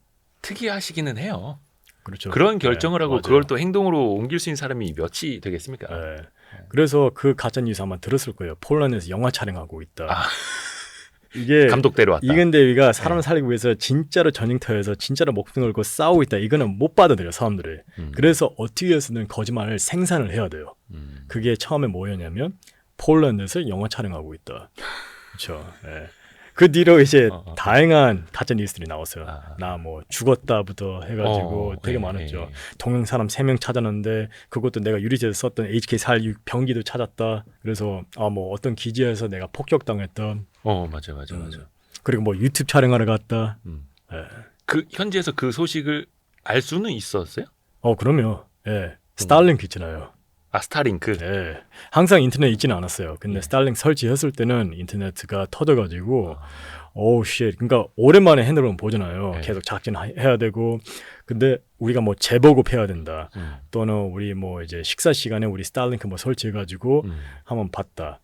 특이하시기는 해요. 그렇죠. 그런 결정을 네, 하고 맞아요. 그걸 또 행동으로 옮길 수 있는 사람이 몇이 되겠습니까? 네. 그래서 그 가짜 뉴스 아마 들었을 거예요. 폴란드에서 영화 촬영하고 있다. 아. 이게 감독 데려왔다. 이근 대위가 사람을 살리기 위해서 진짜로 전쟁터에서 진짜로 목숨 걸고 싸우고 있다. 이거는 못 받아들여 사람들이. 그래서 어떻게 해서든 거짓말을 생산을 해야 돼요. 그게 처음에 뭐였냐면 폴란드에서 영화 촬영하고 있다. 그렇죠. 네. 그 뒤로 이제 다양한 가짜 뉴스들이 나왔어요. 나 뭐 죽었다부터 해가지고 되게 많았죠. 동양 사람 3명 찾았는데 그것도 내가 유리제에서 썼던 HK416 병기도 찾았다. 그래서 뭐 어떤 기지에서 내가 폭격당했다. 맞아. 그리고 뭐 유튜브 촬영하러 갔다. 그 현지에서 그 소식을 알 수는 있었어요? 그럼요. 예. 스타링크 있잖아요. 아 스타링크. 네. 항상 인터넷 있지는 않았어요. 근데 예. 스타링크 설치했을 때는 인터넷가 터져가지고 오우 쉣. 그러니까 오랜만에 핸드폰 보잖아요. 네. 계속 작진해야 되고. 근데 우리가 뭐 재보급 해야 된다. 음. 또는 우리 뭐 이제 식사 시간에 우리 스타링크 뭐 설치해가지고 한번 봤다.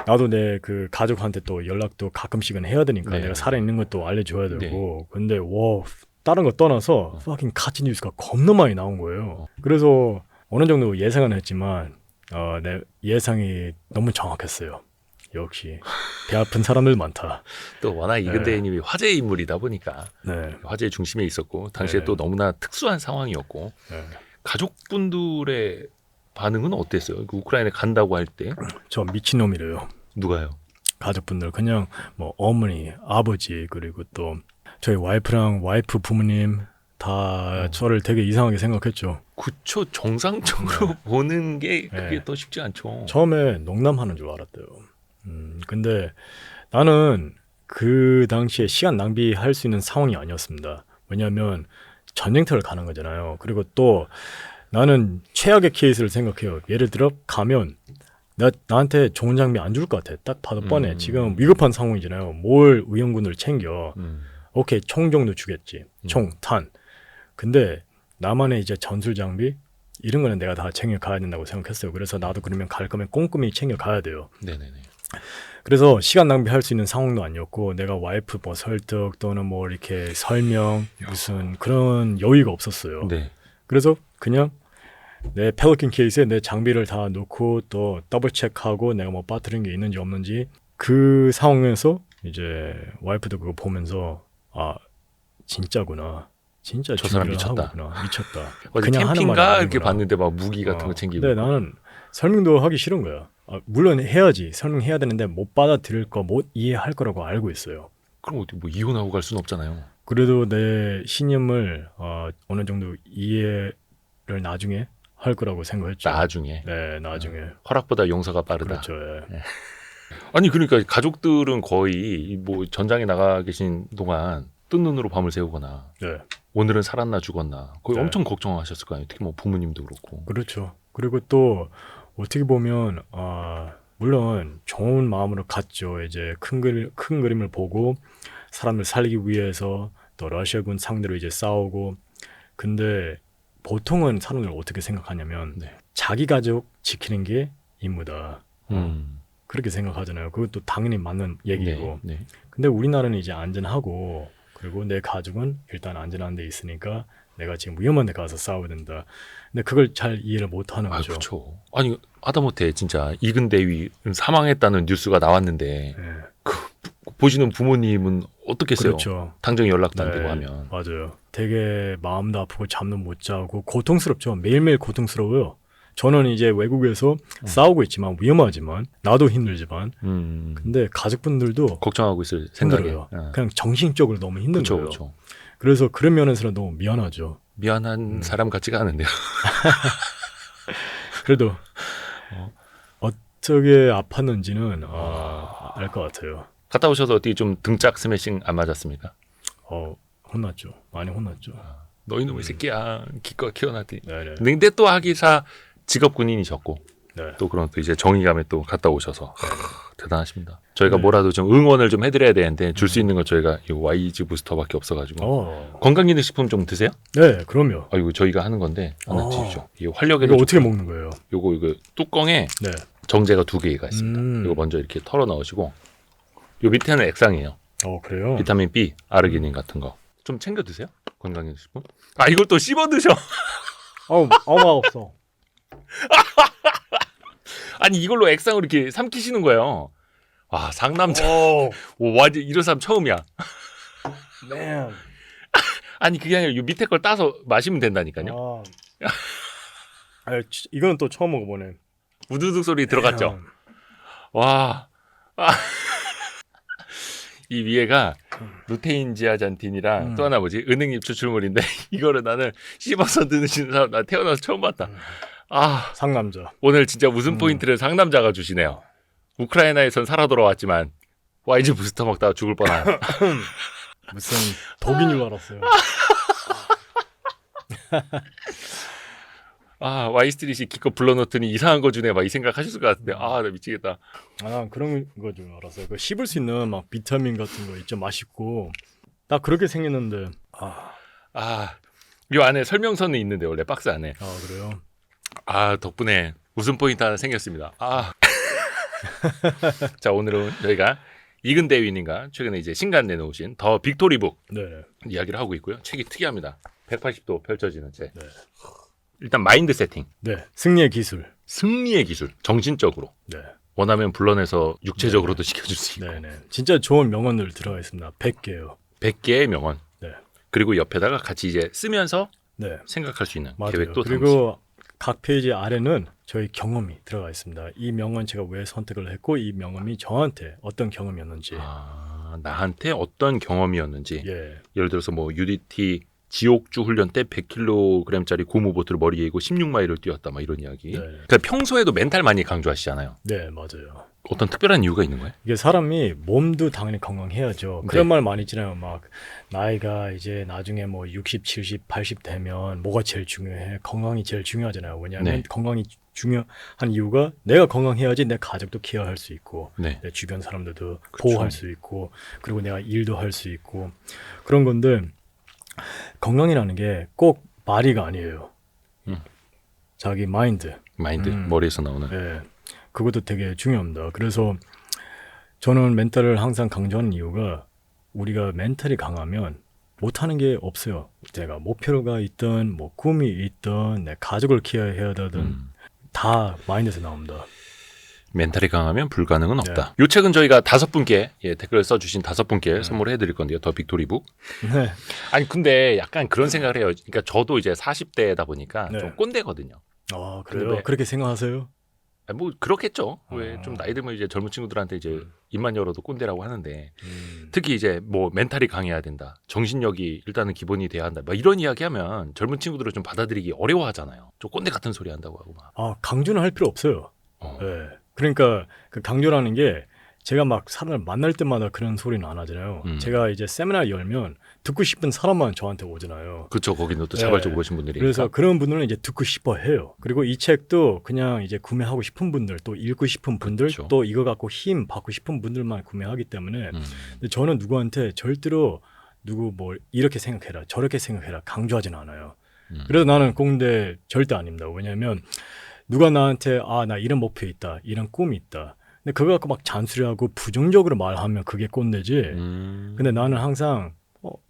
나도 내 그 가족한테 또 연락도 가끔씩은 해야 되니까 네. 내가 살아있는 것도 알려줘야 되고. 네. 근데 와 다른 거 떠나서 fucking 가짜 뉴스가 겁나 많이 나온 거예요. 그래서 어느 정도 예상은 했지만 내 예상이 너무 정확했어요. 역시 배 아픈 사람들 많다. 또 워낙 이근대님이 화제의 인물이다 보니까 네. 화제의 중심에 있었고 당시에 네. 또 너무나 특수한 상황이었고 네. 가족분들의 반응은 어땠어요? 그 우크라이나에 간다고 할 때 저 미친놈이래요. 누가요? 가족분들 그냥 뭐 어머니, 아버지 그리고 또 저희 와이프랑 와이프 부모님 다 저를 되게 이상하게 생각했죠. 그쵸 정상적으로 보는 게 그게 네. 더 쉽지 않죠. 처음에 농담하는 줄 알았대요. 근데 나는 그 당시에 시간 낭비할 수 있는 상황이 아니었습니다. 왜냐하면 전쟁터를 가는 거잖아요. 그리고 또 나는 최악의 케이스를 생각해요. 예를 들어 가면 나한테 좋은 장비 안 줄 것 같아. 딱 봐도 뻔해. 지금 위급한 상황이잖아요. 뭘 의용군을 챙겨. 오케이 총 정도 주겠지. 총, 탄. 근데 나만의 이제 전술 장비 이런 거는 내가 다 챙겨 가야 된다고 생각했어요. 그래서 나도 그러면 갈 거면 꼼꼼히 챙겨 가야 돼요. 네네네. 그래서 시간 낭비할 수 있는 상황도 아니었고 내가 와이프 뭐 설득 또는 뭐 이렇게 설명 무슨 그런 여유가 없었어요. 네. 그래서 그냥 내 펠리컨 케이스에 내 장비를 다 놓고 또 더블 체크하고 내가 뭐 빠뜨린 게 있는지 없는지 그 상황에서 이제 와이프도 그거 보면서 아 진짜구나. 진짜 저 사람 준비를 미쳤다. 하고구나. 미쳤다. 어디 그냥 하는 말이 캠핑가 이렇게 아니구나. 봤는데 막 무기 같은 거 챙기고. 근데 나는 설명도 하기 싫은 거야. 물론 해야지. 설명해야 되는데 못 받아들일 거, 못 이해할 거라고 알고 있어요. 그럼 어디 뭐 이혼하고 갈 수는 없잖아요. 그래도 내 신념을 어느 정도 이해를 나중에 할 거라고 생각했죠. 나중에. 네, 나중에. 허락보다 용서가 빠르다. 그렇죠. 예. 아니 그러니까 가족들은 거의 뭐 전장에 나가 계신 동안 뜬 눈으로 밤을 새우거나 네, 오늘은 살았나 죽었나 거의 네. 엄청 걱정하셨을 거 아니에요. 특히 뭐 부모님도 그렇고. 그렇죠. 그리고 또 어떻게 보면 물론 좋은 마음으로 갔죠. 이제 큰 그림을 보고 사람을 살리기 위해서 또 러시아군 상대로 이제 싸우고. 근데 보통은 사람들 어떻게 생각하냐면 네. 자기 가족 지키는 게 임무다. 음. 그렇게 생각하잖아요. 그것도 당연히 맞는 얘기고. 네. 네. 근데 우리나라는 이제 안전하고 그리고 내 가족은 일단 안전한 데 있으니까 내가 지금 위험한 데 가서 싸워야 된다. 근데 그걸 잘 이해를 못 하는 아 거죠. 그렇죠. 아니 하다못해 진짜 이근대위 사망했다는 뉴스가 나왔는데 네. 보시는 부모님은 어떻겠어요? 그렇죠. 당장 연락도 안 되고 네, 하면. 맞아요. 되게 마음도 아프고 잠도 못 자고 고통스럽죠. 매일매일 고통스러워요. 저는 이제 외국에서 싸우고 있지만 위험하지만 나도 힘들지만 근데 가족분들도 걱정하고 있을 생각에. 힘들어요. 그냥 정신적으로 너무 힘든 그렇죠, 거예요. 그렇죠. 그래서 그런 면에서는 너무 미안하죠. 미안한 사람 같지가 않은데요. 그래도 어떻게 아팠는지는 알 것 같아요. 갔다 오셔서 어떻게 좀 등짝 스매싱 안 맞았습니까? 혼났죠. 많이 혼났죠. 너 이놈의 새끼야 기껏 키워놨더니. 네네. 근데 또 하기사 직업 군인이셨고 네. 또 그런 또 이제 정의감에 또 갔다 오셔서 대단하십니다. 저희가 네. 뭐라도 좀 응원을 좀 해드려야 되는데 줄 수 있는 건 저희가 이 YG 부스터밖에 없어가지고 건강기능식품 좀 드세요? 네, 그럼요. 이거 저희가 하는 건데 하나 드십시오. 이게 이거 활력에도 어떻게 좋고. 먹는 거예요? 요거 뚜껑에 네. 정제가 2개가 있습니다. 이거 먼저 이렇게 털어 넣으시고 요 밑에는 액상이에요. 그래요? 비타민 B, 아르기닌 같은 거 좀 챙겨 드세요. 건강기능식품. 이걸 또 씹어 드셔. 맛 없어. 아니 이걸로 액상으로 이렇게 삼키시는 거예요. 와 상남자. 오, 완전 이런 사람 처음이야. Man. 아니 그게 아니라 이 밑에 걸 따서 마시면 된다니까요. 이거는 또 처음 먹어보네. 우두둑 소리 들어갔죠. 와. 이 위에가 루테인 지아잔틴이랑 또 하나 뭐지 은행잎 추출물인데 이거를 나는 씹어서 드시는 사람 나 태어나서 처음 봤다. 상남자. 오늘 진짜 웃음 포인트를 상남자가 주시네요. 우크라이나에선 살아 돌아왔지만 YG 부스터 먹다가 죽을 뻔한. 무슨 독인 줄 알았어요. 아 와이스트릿이 기껏 불러놓더니 이상한 거 주네 막 이 생각하셨을 것 같은데 아 나 미치겠다. 아 그런 거 줄 알았어요. 그 씹을 수 있는 막 비타민 같은 거 있죠, 맛있고 딱 그렇게 생겼는데 이 안에 설명서는 있는데 원래 박스 안에 그래요? 덕분에 웃음 포인트 하나 생겼습니다. 자 오늘은 저희가 이근대 위님과 최근에 이제 신간 내놓으신 더 빅토리북 네. 이야기를 하고 있고요. 책이 특이합니다. 180도 펼쳐지는 책. 네. 일단 마인드 세팅, 네. 승리의 기술. 승리의 기술, 정신적으로 네. 원하면 불러내서 육체적으로도 시켜줄 수 있고 네. 진짜 좋은 명언들 들어가 있습니다. 100개요. 100개의 명언. 네. 그리고 옆에다가 같이 이제 쓰면서 네. 생각할 수 있는 맞아요. 계획도 그리고 각 페이지 아래는 저희 경험이 들어가 있습니다. 이 명언 제가 왜 선택을 했고 이 명언이 저한테 어떤 경험이었는지. 나한테 어떤 경험이었는지. 예. 예를 들어서 뭐 UDT 지옥주 훈련 때 100kg짜리 고무보트를 머리에 이고 16마일을 뛰었다 막 이런 이야기. 네. 그러니까 평소에도 멘탈 많이 강조하시잖아요. 네, 맞아요. 어떤 특별한 이유가 있는 거예요? 이게 사람이 몸도 당연히 건강해야죠. 그런 말 많이 있잖아요. 막 나이가 이제 나중에 뭐 60, 70, 80 되면 뭐가 제일 중요해? 건강이 제일 중요하잖아요. 왜냐하면 건강이 중요한 이유가 내가 건강해야지 내 가족도 케어할 수 있고 내 주변 사람들도 보호할 수 있고 그리고 내가 일도 할 수 있고 그런 건데 건강이라는 게 꼭 말이가 아니에요. 자기 마인드. 머리에서 나오는. 네. 그것도 되게 중요합니다. 그래서 저는 멘탈을 항상 강조하는 이유가 우리가 멘탈이 강하면 못하는 게 없어요. 내가 목표가 있든 뭐 꿈이 있든 내 가족을 케어해야 되든 다 마인드에서 나옵니다. 멘탈이 강하면 불가능은 없다. 이 책은 저희가 5분께 댓글 써주신 5분께 선물해 드릴 건데요. 더 빅토리북. 네. 아니 근데 약간 그런 생각을 해요. 그러니까 저도 이제 40대다 보니까 좀 꼰대거든요. 그래요? 그렇게 생각하세요? 뭐 그렇겠죠. 왜 좀 나이 들면 이제 젊은 친구들한테 이제 입만 열어도 꼰대라고 하는데 특히 이제 뭐 멘탈이 강해야 된다. 정신력이 일단은 기본이 돼야 한다. 막 이런 이야기하면 젊은 친구들을 좀 받아들이기 어려워하잖아요. 좀 꼰대 같은 소리 한다고 하고 막. 강조는 할 필요 없어요. 네. 그러니까 그 강조라는 게 제가 막 사람을 만날 때마다 그런 소리는 안 하잖아요. 제가 이제 세미나 열면 듣고 싶은 사람만 저한테 오잖아요. 그렇죠. 거기는 또 자발적으로 오신 분들이. 그래서 그런 분들은 이제 듣고 싶어 해요. 그리고 이 책도 그냥 이제 구매하고 싶은 분들, 또 읽고 싶은 분들, 또 이거 갖고 힘 받고 싶은 분들만 구매하기 때문에 근데 저는 누구한테 절대로 누구 뭐 이렇게 생각해라, 저렇게 생각해라 강조하지는 않아요. 그래서 나는 꼰대 절대 아닙니다. 왜냐하면 누가 나한테 나 이런 목표 있다, 이런 꿈이 있다. 근데 그거 갖고 막 잔소리하고 부정적으로 말하면 그게 꼰대지. 근데 나는 항상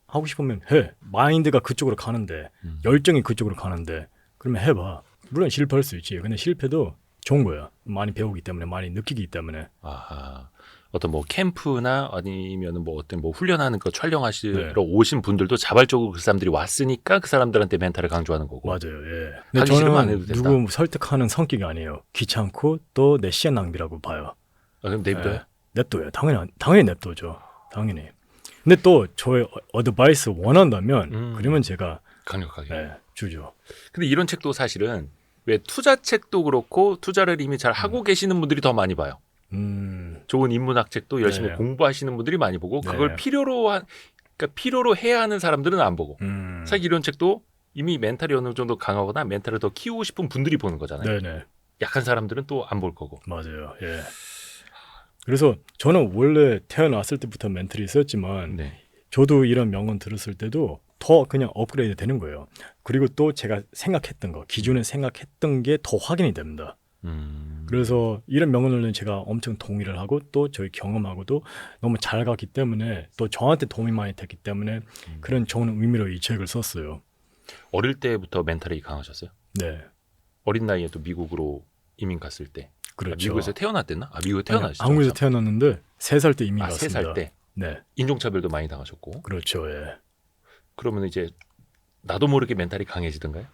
하고 싶으면 해. 마인드가 그쪽으로 가는데 열정이 그쪽으로 가는데 그러면 해봐. 물론 실패할 수 있지. 근데 실패도 좋은 거야. 많이 배우기 때문에, 많이 느끼기 때문에. 어떤 뭐 캠프나 아니면 뭐 어떤 뭐 훈련하는 거 촬영하시러 오신 분들도 자발적으로 그 사람들이 왔으니까 그 사람들한테 멘탈을 강조하는 거고. 맞아요. 예. 근데 싫으면 안 해도 저는 된다. 누구 설득하는 성격이 아니에요. 귀찮고 또 내 시간 낭비라고 봐요. 그럼 냅둬요? 냅둬요. 당연히 냅둬죠. 당연히. 근데 또 저의 어드바이스 원한다면 그러면 제가 강력하게 주죠. 근데 이런 책도 사실은 왜 투자책도 그렇고 투자를 이미 잘 하고 계시는 분들이 더 많이 봐요. 좋은 인문학 책도 열심히 공부하시는 분들이 많이 보고 그걸 필요로 해야 하는 사람들은 안 보고 사실 이런 책도 이미 멘탈이 어느 정도 강하거나 멘탈을 더 키우고 싶은 분들이 보는 거잖아요. 약한 사람들은 또 안 볼 거고. 맞아요. 예. 그래서 저는 원래 태어났을 때부터 멘탈이 있었지만 저도 이런 명언 들었을 때도 더 그냥 업그레이드 되는 거예요. 그리고 또 제가 생각했던 거, 기존에 생각했던 게 더 확인이 됩니다. 그래서 이런 명언을 제가 엄청 동의를 하고 또 저희 경험하고도 너무 잘 갔기 때문에 또 저한테 도움이 많이 됐기 때문에 그런 좋은 의미로 이 책을 썼어요. 어릴 때부터 멘탈이 강하셨어요? 네. 어린 나이에 또 미국으로 이민 갔을 때. 그렇죠. 미국에서 태어났댔나? 미국에 태어나셨죠? 한국에서 태어났는데 3살 때 이민 갔습니다. 3살 때. 네. 인종차별도 많이 당하셨고. 그렇죠. 예. 그러면 이제 나도 모르게 멘탈이 강해지던가요?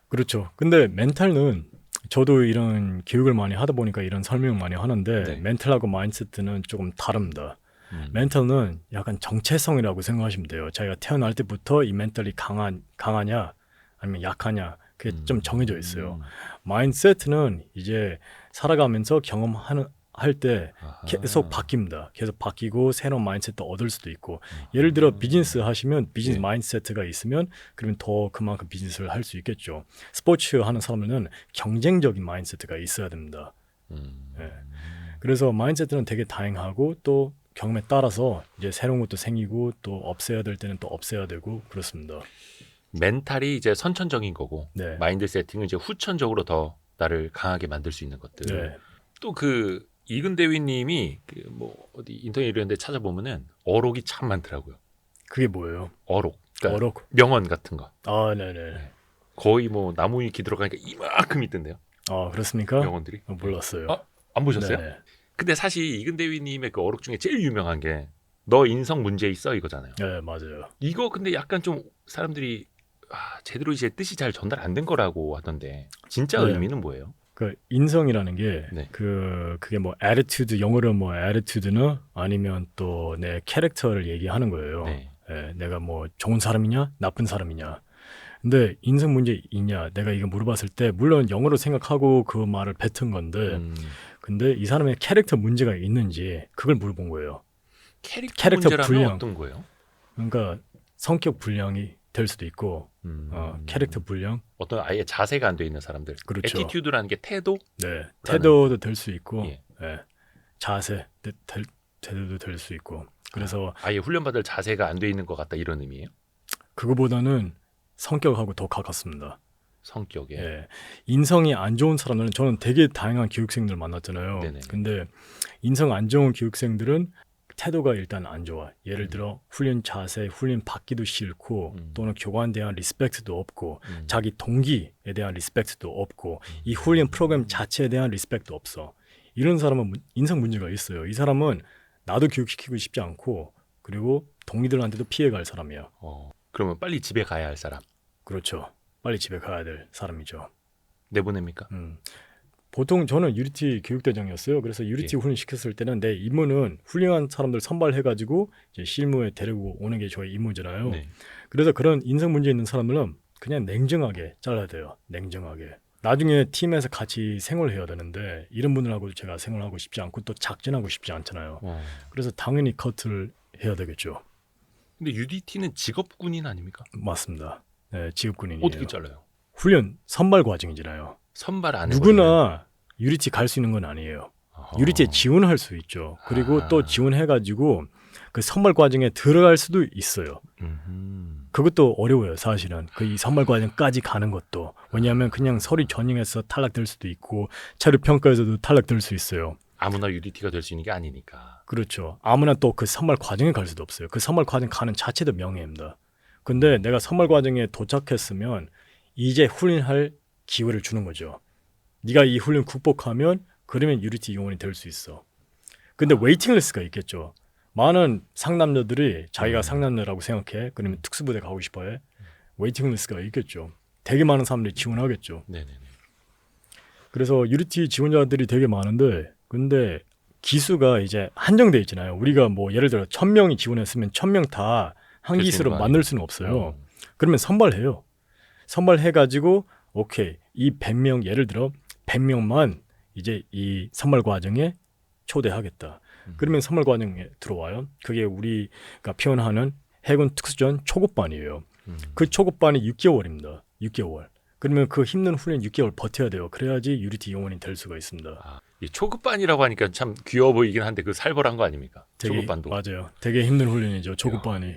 그렇죠. 근데 멘탈은 저도 이런 교육을 많이 하다 보니까 이런 설명을 많이 하는데 멘탈하고 마인드세트는 조금 다릅니다. 멘탈은 약간 정체성이라고 생각하시면 돼요. 자기가 태어날 때부터 이 멘탈이 강하냐 아니면 약하냐 그게 좀 정해져 있어요. 마인드세트는 이제 살아가면서 경험하는 할 때 계속 바뀝니다. 계속 바뀌고 새로운 마인드셋도 얻을 수도 있고 예를 들어 비즈니스 하시면 비즈니스 마인드셋가 있으면 그러면 더 그만큼 비즈니스를 할 수 있겠죠. 스포츠 하는 사람들은 경쟁적인 마인드셋가 있어야 됩니다. 예. 그래서 마인드셋은 되게 다양하고 또 경험에 따라서 이제 새로운 것도 생기고 또 없애야 될 때는 또 없애야 되고 그렇습니다. 멘탈이 이제 선천적인 거고 네. 마인드 세팅은 이제 후천적으로 더 나를 강하게 만들 수 있는 것들. 네. 또 그 이근대위님이 그 뭐 어디 인터넷 이런 데 찾아보면은 어록이 참 많더라고요. 그게 뭐예요? 어록. 그러니까 어록. 명언 같은 거. 아, 네네. 거의 뭐 나무 위키 들어가니까 이만큼 있던데요. 아, 그렇습니까? 명언들이. 몰랐어요. 안 보셨어요? 네네. 근데 사실 이근대위님의 그 어록 중에 제일 유명한 게 너 인성 문제 있어 이거잖아요. 네, 맞아요. 이거 근데 약간 좀 사람들이 제대로 이제 뜻이 잘 전달 안 된 거라고 하던데 진짜 네. 의미는 뭐예요? 그 인성이라는 게 네. 그게 뭐 attitude 영어로 뭐 attitude나 아니면 또 내 캐릭터를 얘기하는 거예요. 네. 예, 내가 뭐 좋은 사람이냐 나쁜 사람이냐. 근데 인성 문제 있냐 내가 이거 물어봤을 때 물론 영어로 생각하고 그 말을 뱉은 건데 근데 이 사람의 캐릭터 문제가 있는지 그걸 물어본 거예요. 캐릭터 문제라면 불량. 어떤 거예요? 그러니까 성격 불량이 될 수도 있고 캐릭터 불량. 어떤 아예 자세가 안 돼 있는 사람들. 그렇죠. 애티튜드라는 게 태도? 네, 태도도 될 수 있고 예. 예, 자세 태도도 될 수 있고 그래서 아예 훈련받을 자세가 안 돼 있는 것 같다 이런 의미예요? 그거보다는 성격하고 더 가깝습니다. 성격에. 예. 인성이 안 좋은 사람들은 저는 되게 다양한 교육생들 만났잖아요. 네네. 근데 인성 안 좋은 교육생들은 태도가 일단 안 좋아. 예를 들어 훈련 자세, 훈련 받기도 싫고 또는 교관에 대한 리스펙트도 없고 자기 동기에 대한 리스펙트도 없고 이 훈련 프로그램 자체에 대한 리스펙트도 없어. 이런 사람은 인성 문제가 있어요. 이 사람은 나도 교육시키고 싶지 않고 그리고 동기들한테도 피해갈 사람이야. 그러면 빨리 집에 가야 할 사람. 그렇죠. 빨리 집에 가야 될 사람이죠. 내보냅니까? 보통 저는 UDT 교육대장이었어요. 그래서 UDT 훈련 시켰을 때는 내 임무는 훌륭한 사람들 선발해가지고 이제 실무에 데리고 오는 게 저의 임무잖아요. 네. 그래서 그런 인성 문제 있는 사람들은 그냥 냉정하게 잘라야 돼요. 냉정하게. 나중에 팀에서 같이 생활해야 되는데 이런 분들하고 제가 생활하고 싶지 않고 또 작전하고 싶지 않잖아요. 그래서 당연히 커트를 해야 되겠죠. 근데 UDT는 직업군인 아닙니까? 맞습니다. 네, 직업군인이에요. 어떻게 잘라요? 훈련 선발 과정이잖아요. 선발 안 해버리면 누구나 UDT 갈 수 있는 건 아니에요. UDT에 지원할 수 있죠. 그리고 또 지원해가지고 그 선발 과정에 들어갈 수도 있어요. 그것도 어려워요, 사실은. 그 이 선발 과정까지 가는 것도. 왜냐하면 그냥 서류 전형에서 탈락될 수도 있고 자료 평가에서도 탈락될 수 있어요. 아무나 UDT가 될 수 있는 게 아니니까. 그렇죠. 아무나 또 그 선발 과정에 갈 수도 없어요. 그 선발 과정 가는 자체도 명예입니다. 근데 내가 선발 과정에 도착했으면 이제 훈련할 기회를 주는 거죠. 네가 이 훈련 극복하면 그러면 UDT 요원이 될 수 있어. 근데 웨이팅 리스트가 있겠죠. 많은 상남녀들이 자기가 상남녀라고 생각해. 그러면 특수부대 가고 싶어해. 웨이팅 리스트가 있겠죠. 되게 많은 사람들이 지원하겠죠. 네네네. 그래서 UDT 지원자들이 되게 많은데 근데 기수가 이제 한정돼 있잖아요. 우리가 뭐 예를 들어 1,000명이 지원했으면 1,000명 다 한 기수로 만들 수는 없어요. 그러면 선발해요. 선발해가지고 오케이 이 100명 예를 들어 100명만 이제 이 선발 과정에 초대하겠다. 그러면 선발 과정에 들어와요. 그게 우리가 표현하는 해군 특수전 초급반이에요. 그 초급반이 6개월입니다. 6개월. 그러면 그 힘든 훈련 6개월 버텨야 돼요. 그래야지 UDT 요원이 될 수가 있습니다. 이 초급반이라고 하니까 참 귀여워 보이긴 한데 그 살벌한 거 아닙니까? 되게, 초급반도. 맞아요. 되게 힘든 훈련이죠. 초급반이.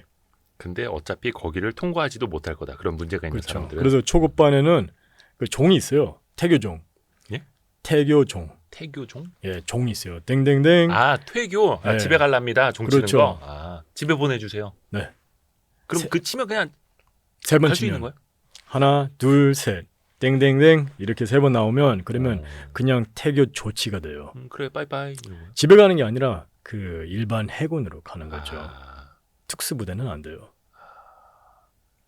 근데 어차피 거기를 통과하지도 못할 거다. 그런 문제가 있는 그렇죠. 사람들은. 그래서 초급반에는 그 종이 있어요. 태교종. 예? 태교종. 태교종? 예, 종이 있어요. 땡땡땡. 퇴교. 네. 집에 갈랍니다. 종 그렇죠. 치는 거. 집에 보내주세요. 네. 그럼 그 치면 그냥 세 번 갈 수 있는 치면 거예요? 하나, 둘, 셋. 땡땡땡 이렇게 3번 나오면 그러면 그냥 태교 조치가 돼요. 그래 빠이빠이. 이러고. 집에 가는 게 아니라 그 일반 해군으로 가는 거죠. 특수부대는 안 돼요.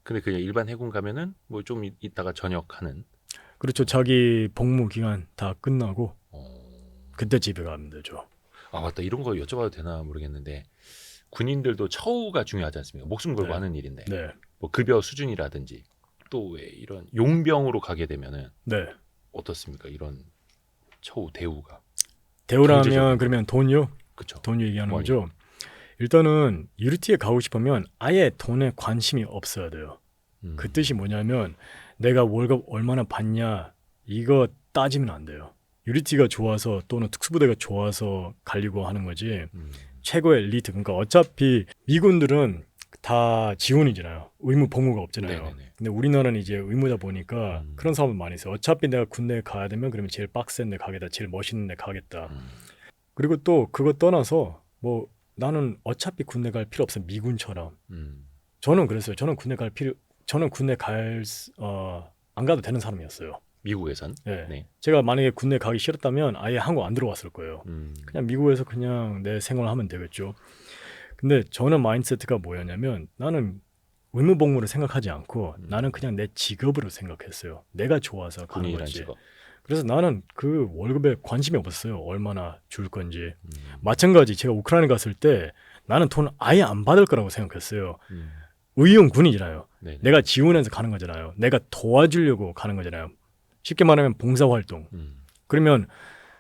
근데 그냥 일반 해군 가면은 뭐 좀 있다가 전역하는. 그렇죠. 자기 복무 기간 다 끝나고 그때 집에 가면 되죠. 맞다. 이런 거 여쭤봐도 되나 모르겠는데 군인들도 처우가 중요하지 않습니까? 목숨 걸고 네. 하는 일인데 네. 뭐 급여 수준이라든지 또 왜 이런 용병으로 가게 되면은 네. 어떻습니까? 이런 처우 대우가. 대우라면 경제적으로. 그러면 돈요? 그렇죠. 돈 얘기하는 머니. 거죠. 일단은 유리티에 가고 싶으면 아예 돈에 관심이 없어야 돼요. 그 뜻이 뭐냐면 내가 월급 얼마나 받냐 이거 따지면 안 돼요. 유리티가 좋아서 또는 특수부대가 좋아서 가려고 하는 거지. 최고의 엘리트. 그러니까 어차피 미군들은 다 지원이잖아요. 의무 복무가 없잖아요. 네네네. 근데 우리나라는 이제 의무다 보니까 그런 사람들 많이 있어요. 어차피 내가 군대에 가야 되면 그러면 제일 빡센 데 가겠다. 제일 멋있는 데 가겠다. 그리고 또 그거 떠나서 뭐 나는 어차피 군대 갈 필요 없어요. 미군처럼. 저는 그랬어요. 저는 군대 안 가도 되는 사람이었어요. 미국에선. 네. 네. 제가 만약에 군대 가기 싫었다면 아예 한국 안 들어왔을 거예요. 그냥 미국에서 그냥 내 생활하면 되겠죠. 근데 저는 마인드세트가 뭐였냐면 나는 의무복무를 생각하지 않고 나는 그냥 내 직업으로 생각했어요. 내가 좋아서 가는 군인이란 거지. 직업. 그래서 나는 그 월급에 관심이 없었어요. 얼마나 줄 건지. 마찬가지 제가 우크라이나 갔을 때 나는 돈 아예 안 받을 거라고 생각했어요. 의용군이잖아요. 네네. 내가 지원해서 가는 거잖아요. 내가 도와주려고 가는 거잖아요. 쉽게 말하면 봉사활동. 그러면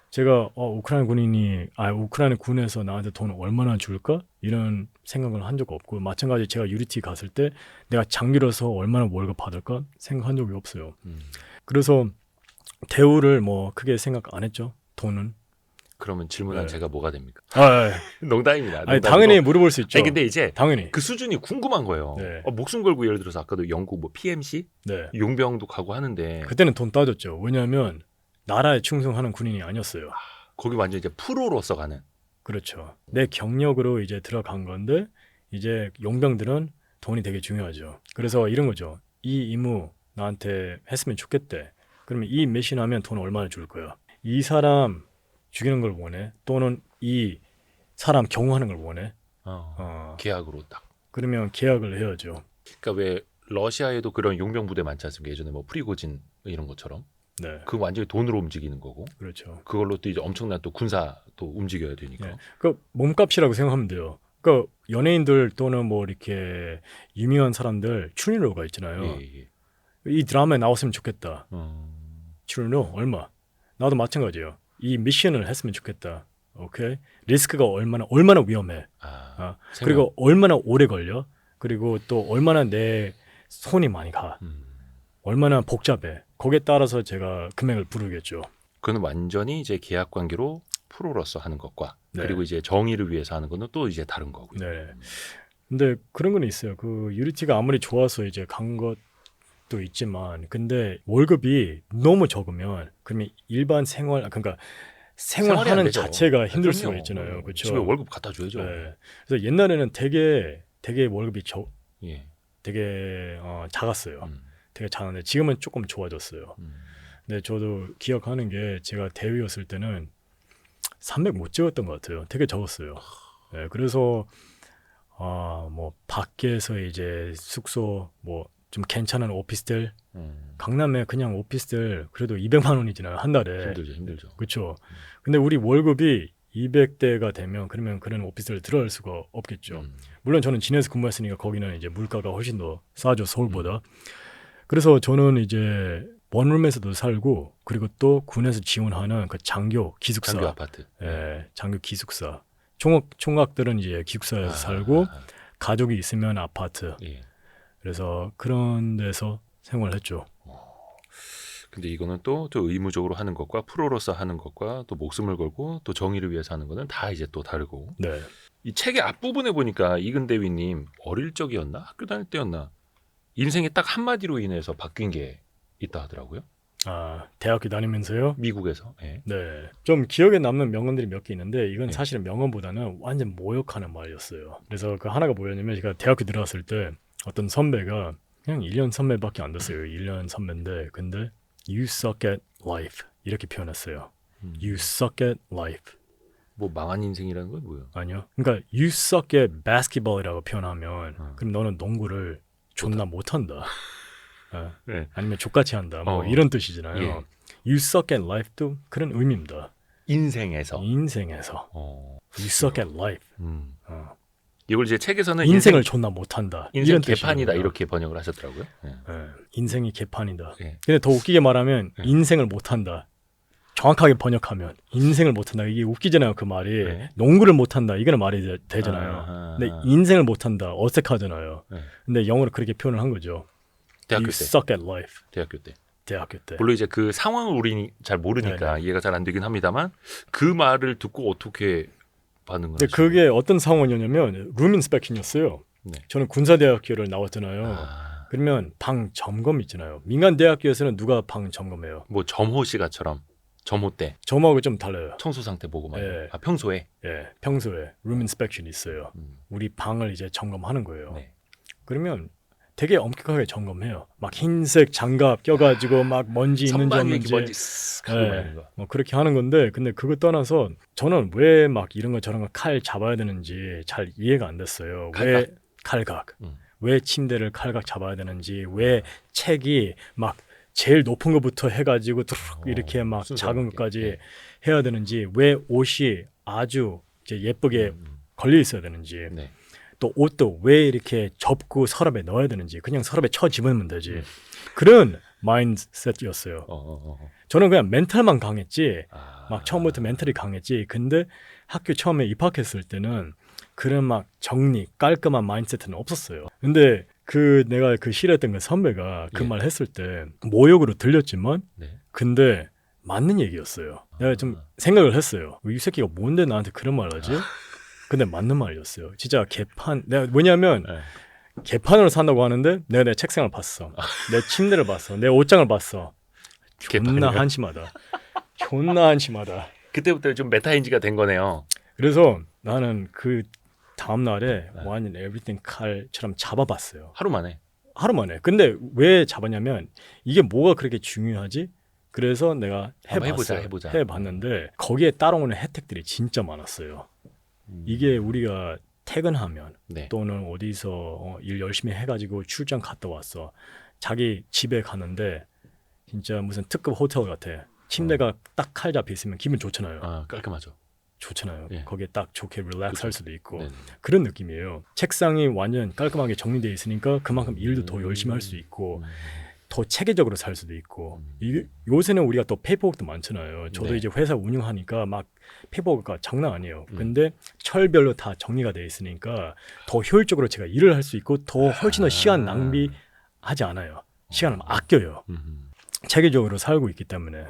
제가 우크라이나 군에서 나한테 돈 얼마나 줄까? 이런 생각을 한 적 없고 마찬가지 제가 유리티 갔을 때 내가 장비로서 얼마나 월급 받을까? 생각한 적이 없어요. 그래서 대우를 뭐 크게 생각 안 했죠. 돈은. 그러면 질문한 네. 제가 뭐가 됩니까? 아, 농담입니다. 아니, 농담이고. 당연히 물어볼 수 있죠. 아니, 근데 이제 당연히. 그 수준이 궁금한 거예요. 네. 목숨 걸고 예를 들어서 아까도 영국 뭐 PMC 네. 용병도 가고 하는데 그때는 돈 따졌죠. 왜냐하면 나라에 충성하는 군인이 아니었어요. 거기 완전 이제 프로로서 가는. 그렇죠. 내 경력으로 이제 들어간 건데 이제 용병들은 돈이 되게 중요하죠. 그래서 이런 거죠. 이 임무 나한테 했으면 좋겠대. 그러면 이 미션 하면 돈 얼마나 줄 거야? 이 사람 죽이는 걸 원해? 또는 이 사람 경호하는 걸 원해? 계약으로 딱. 그러면 계약을 해야죠. 그러니까 왜 러시아에도 그런 용병 부대 많지 않습니까? 예전에 뭐 프리고진 이런 것처럼. 네, 그 완전히 돈으로 움직이는 거고. 그렇죠. 그걸로 또 이제 엄청난 또 군사 또 움직여야 되니까. 네. 그 몸값이라고 생각하면 돼요. 그 연예인들 또는 뭐 이렇게 유명한 사람들 출연료가 있잖아요. 예, 예. 이 드라마에 나왔으면 좋겠다. 출연료 얼마? 나도 마찬가지예요. 이 미션을 했으면 좋겠다. 오케이. 리스크가 얼마나 위험해. 그리고 얼마나 오래 걸려. 그리고 또 얼마나 내 손이 많이 가. 얼마나 복잡해. 거기에 따라서 제가 금액을 부르겠죠. 그건 완전히 이제 계약 관계로 프로로서 하는 것과 네. 그리고 이제 정의를 위해서 하는 거는 또 이제 다른 거고요. 네. 근데 그런 건 있어요. 그 유리티가 아무리 좋아서 이제 간 것도 있지만, 근데 월급이 너무 적으면 그러면 일반 생활하는 생활이 안 되죠. 자체가 힘들 수가 그럼요. 있잖아요. 그렇죠. 집에 월급 갖다 줘야죠. 네. 그래서 옛날에는 되게 월급이 예. 되게 작았어요. 되게 작은데 지금은 조금 좋아졌어요. 근데 저도 기억하는 게 제가 대위였을 때는 300 못 찍었던 것 같아요. 되게 적었어요. 네, 그래서 뭐 밖에서 이제 숙소 뭐 좀 괜찮은 오피스텔 강남에 그냥 오피스텔 그래도 200만 원이잖아요. 한 달에. 힘들죠. 그렇죠. 근데 우리 월급이 200대가 되면 그러면 그런 오피스텔 들어갈 수가 없겠죠. 물론 저는 진에서 근무했으니까 거기는 이제 물가가 훨씬 더 싸죠. 서울보다. 그래서 저는 이제 원룸에서도 살고 그리고 또 군에서 지원하는 그 장교 기숙사. 장교 아파트. 예, 장교 기숙사. 총각들은 이제 기숙사에서 살고 가족이 있으면 아파트. 예. 그래서 그런 데서 생활했죠. 근데 이거는 또 의무적으로 하는 것과 프로로서 하는 것과 또 목숨을 걸고 또 정의를 위해서 하는 거는 다 이제 또 다르고. 네. 이 책의 앞부분에 보니까 이근대위님 어릴 적이었나 학교 다닐 때였나 인생에 딱 한마디로 인해서 바뀐 게 있다 하더라고요. 대학교 다니면서요? 미국에서. 예. 네. 좀 기억에 남는 명언들이 몇 개 있는데 이건 네. 사실은 명언보다는 완전 모욕하는 말이었어요. 그래서 그 하나가 뭐였냐면 제가 대학교 들어갔을 때 어떤 선배가 그냥 1년 선배밖에 안 됐어요. 1년 선배인데 근데 You suck at life 이렇게 표현했어요. You suck at life. 뭐 망한 인생이라는 건 뭐예요? 아니요. 그러니까 you suck at basketball이라고 표현하면 그럼 너는 농구를 존나 못한다. 네. 아니면 족같이 한다. 뭐 이런 뜻이잖아요. 예. You suck at life도 그런 의미입니다. 인생에서. You suck at life. 이걸 이제 책에서는 인생을 존나 못한다. 인생 이런 개판이다 뜻이거든요. 이렇게 번역을 하셨더라고요. 예. 인생이 개판이다. 예. 근데 더 웃기게 말하면 예. 인생을 못한다. 정확하게 번역하면 인생을 못한다. 이게 웃기잖아요. 그 말이. 네. 농구를 못한다. 이거는 말이 되잖아요. 근데 인생을 못한다. 어색하잖아요. 네. 근데 영어로 그렇게 표현을 한 거죠. 대학교 You 때. suck at life. 대학교 때. 대학교 때. 물론 이제 그 상황을 우리는 잘 모르니까 이해가 잘 안 되긴 합니다만 그 말을 듣고 어떻게 반응을 근데 하시나요? 그게 어떤 상황이었냐면 룸 인스펙션이었어요. 네. 저는 군사대학교를 나왔잖아요. 그러면 방 점검 있잖아요. 민간 대학교에서는 누가 방 점검해요? 뭐 점호 시가처럼 점호 때 점하고 좀 달라요. 청소 상태 보고 막 네. 평소에 예, 평소에 룸 인스펙션이 있어요. 우리 방을 이제 점검하는 거예요. 네. 그러면 되게 엄격하게 점검해요. 막 흰색 장갑 껴가지고 막 먼지 있는지 선반 위에 없는지 먼지 쓱 하고 말하는 거. 뭐 그렇게 하는 건데, 근데 그거 떠나서 저는 왜 막 이런 거 저런 거 칼 잡아야 되는지 잘 이해가 안 됐어요. 왜 칼각? 왜 침대를 칼각 잡아야 되는지, 왜 책이 막 제일 높은 것부터 해가지고 툭 이렇게 막 작은 것까지 해야 되는지, 왜 옷이 아주 이제 예쁘게 걸려 있어야 되는지, 네. 또 옷도 왜 이렇게 접고 서랍에 넣어야 되는지, 그냥 서랍에 쳐 집으면 되지. 그런 마인드셋이었어요. 저는 그냥 멘탈만 강했지, 막 처음부터 멘탈이 강했지. 근데 학교 처음에 입학했을 때는 그런 막 정리, 깔끔한 마인드셋은 없었어요. 근데 그 내가 그 싫어했던 그 선배가 그 말 했을 때 모욕으로 들렸지만, 근데 맞는 얘기였어요. 내가 좀 생각을 했어요. 이 새끼가 뭔데 나한테 그런 말 하지? 근데 맞는 말이었어요. 진짜 개판. 내가 뭐냐면 개판으로 산다고 하는데 내가 내 책상을 봤어. 내 침대를 봤어. 내 옷장을 봤어. 존나 한심하다. 존나 한심하다. 그때부터 좀 메타인지가 된 거네요. 그래서 나는 그 다음 날에 완전 에브리띵 칼처럼 잡아봤어요. 하루 만에. 하루 만에. 근데 왜 잡았냐면 이게 뭐가 그렇게 중요하지? 그래서 내가 해보자. 해봤는데 거기에 따라오는 혜택들이 진짜 많았어요. 이게 우리가 퇴근하면 또는 어디서 일 열심히 해가지고 출장 갔다 왔어. 자기 집에 가는데 진짜 무슨 특급 호텔 같아. 침대가 딱 칼 잡혀 있으면 기분 좋잖아요. 깔끔하죠. 좋잖아요. 예. 거기에 딱 좋게 릴렉스 할 수도 있고. 네네. 그런 느낌이에요. 책상이 완전 깔끔하게 정리되어 있으니까 그만큼 일도 더 열심히 할 수 있고 더 체계적으로 살 수도 있고. 요새는 우리가 또 페이퍼워크도 많잖아요. 저도 이제 회사 운영하니까 막 페이퍼워크가 장난 아니에요. 근데 철별로 다 정리가 되어 있으니까 더 효율적으로 제가 일을 할 수 있고 더 훨씬 더 시간 낭비하지 않아요. 시간을 아껴요. 체계적으로 살고 있기 때문에.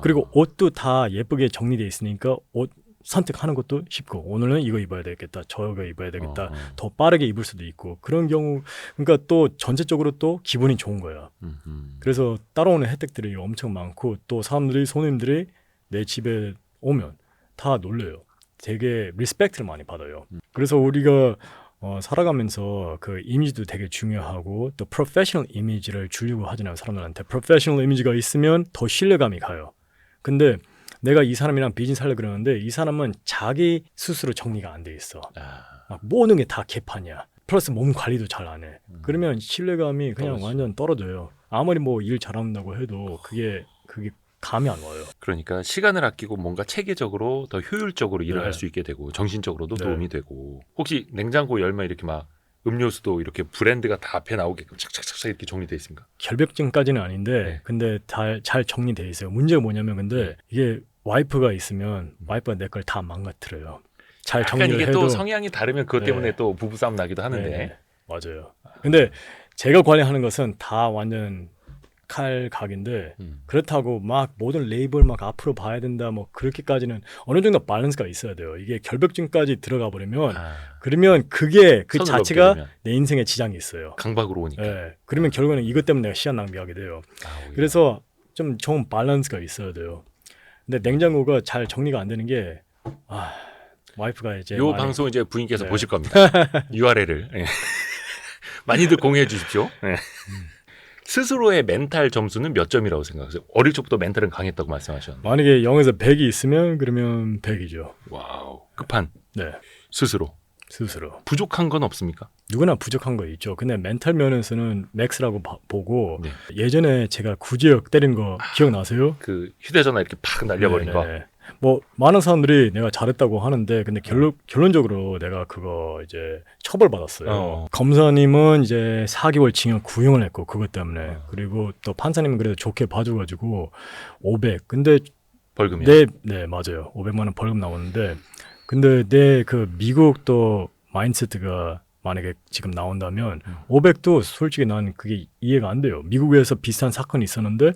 그리고 옷도 다 예쁘게 정리되어 있으니까 옷 선택하는 것도 쉽고, 오늘은 이거 입어야 되겠다, 저거 입어야 되겠다, 더 빠르게 입을 수도 있고. 그런 경우, 그러니까 또 전체적으로 또 기분이 좋은 거야. 그래서 따라오는 혜택들이 엄청 많고, 또 사람들이, 손님들이 내 집에 오면 다 놀려요. 되게 리스펙트를 많이 받아요. 그래서 우리가 살아가면서 그 이미지도 되게 중요하고, 또 프로페셔널 이미지를 주려고 하잖아요. 사람들한테 프로페셔널 이미지가 있으면 더 신뢰감이 가요. 근데 내가 이 사람이랑 비즈니스 하려고 그러는데 이 사람은 자기 스스로 정리가 안 돼 있어. 막 모든 게 다 개판이야. 플러스 몸 관리도 잘 안 해. 그러면 신뢰감이 그냥 완전 떨어져요. 아무리 뭐 일 잘한다고 해도 그게 감이 안 와요. 그러니까 시간을 아끼고 뭔가 체계적으로 더 효율적으로 일을 할 수 있게 되고 정신적으로도 도움이 되고. 혹시 냉장고 열면 이렇게 막 음료수도 이렇게 브랜드가 다 앞에 나오게끔 착착착착 이렇게 정리되어 있습니까? 결벽증까지는 아닌데 근데 잘 정리되어 있어요. 문제가 뭐냐면 근데 이게 와이프가 있으면 와이프가 내 걸 다 망가뜨려요. 잘 정리를 이게 해도 또 성향이 다르면 그것 때문에 또 부부싸움 나기도 하는데. 맞아요. 근데 제가 관리하는 것은 다 완전 칼각인데 그렇다고 막 모든 레이블 막 앞으로 봐야 된다 뭐 그렇게까지는 어느 정도 밸런스가 있어야 돼요. 이게 결벽증까지 들어가 버리면 그러면 그게 그 자체가 내 인생에 지장이 있어요. 강박으로 오니까. 그러면 결국에는 이것 때문에 내가 시간 낭비하게 돼요. 그래서 좀 좋은 밸런스가 있어야 돼요. 근데 냉장고가 잘 정리가 안 되는 게 와이프가 이제 요 방송 이제 부인께서 보실 겁니다. URL을 많이들 공유해 주십시오. 스스로의 멘탈 점수는 몇 점이라고 생각하세요? 어릴 적부터 멘탈은 강했다고 말씀하셨는데. 만약에 0에서 100이 있으면 그러면 100이죠. 와우. 끝판. 네. 스스로. 부족한 건 없습니까? 누구나 부족한 거 있죠. 근데 멘탈 면에서는 맥스라고 보고 예전에 제가 구제역 때린 거 기억나세요? 그 휴대전화 이렇게 팍 날려버린 거. 뭐 많은 사람들이 내가 잘했다고 하는데 근데 결론적으로 내가 그거 이제 처벌받았어요. 검사님은 이제 4개월 징역 구형을 했고 그것 때문에. 그리고 또 판사님은 그래도 좋게 봐줘가지고 500. 근데 벌금이요? 네, 맞아요. 500만 원 벌금 나오는데 근데 내 그 미국도 마인드세트가 만약에 지금 나온다면 500도 솔직히 난 그게 이해가 안 돼요. 미국에서 비슷한 사건이 있었는데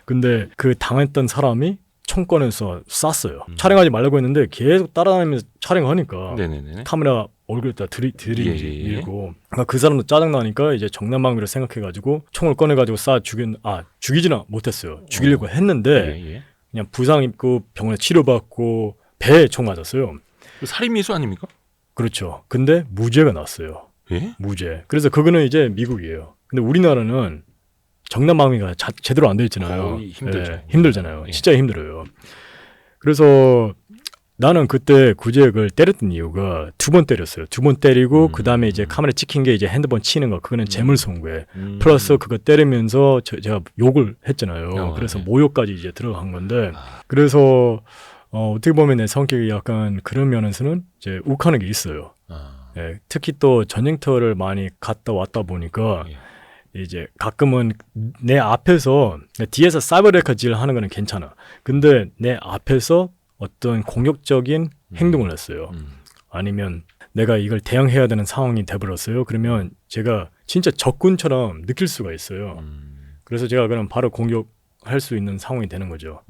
근데 그 당했던 사람이 총권에서 쐈어요. 촬영하지 말라고 했는데 계속 따라다니면서 촬영하니까 네네네. 카메라 얼굴에다 예, 예. 들이밀고 그러니까 그 사람도 짜증나니까 이제 정남방위를 생각해가지고 총을 꺼내가지고 죽이지는 못했어요. 죽이려고 했는데 예, 예. 그냥 부상 입고 병원에 치료받고 배에 총 맞았어요. 살인 미수 아닙니까? 그렇죠. 근데 무죄가 났어요. 예? 무죄. 그래서 그거는 이제 미국이에요. 근데 우리나라는 정남방위가 제대로 안 돼 있잖아요. 거의 힘들죠. 예, 힘들잖아요. 예. 진짜 힘들어요. 그래서 나는 그때 구제혁을 때렸던 이유가 2번 때렸어요. 2번 때리고 그 다음에 이제 카메라 찍힌 게 이제 핸드폰 치는 거 그거는 재물손괴. 플러스 그거 때리면서 제가 욕을 했잖아요. 그래서 네. 모욕까지 이제 들어간 건데 그래서 어떻게 보면 내 성격이 약간 그런 면에서는 이제 욱하는 게 있어요. 아, 예, 특히 또 전쟁터를 많이 갔다 왔다 보니까 예. 이제 가끔은 내 앞에서 뒤에서 사이버레카질 하는 거는 괜찮아. 근데 내 앞에서 어떤 공격적인 행동을 했어요. 아니면 내가 이걸 대응해야 되는 상황이 돼버렸어요. 그러면 제가 진짜 적군처럼 느낄 수가 있어요. 그래서 제가 그럼 바로 공격할 수 있는 상황이 되는 거죠.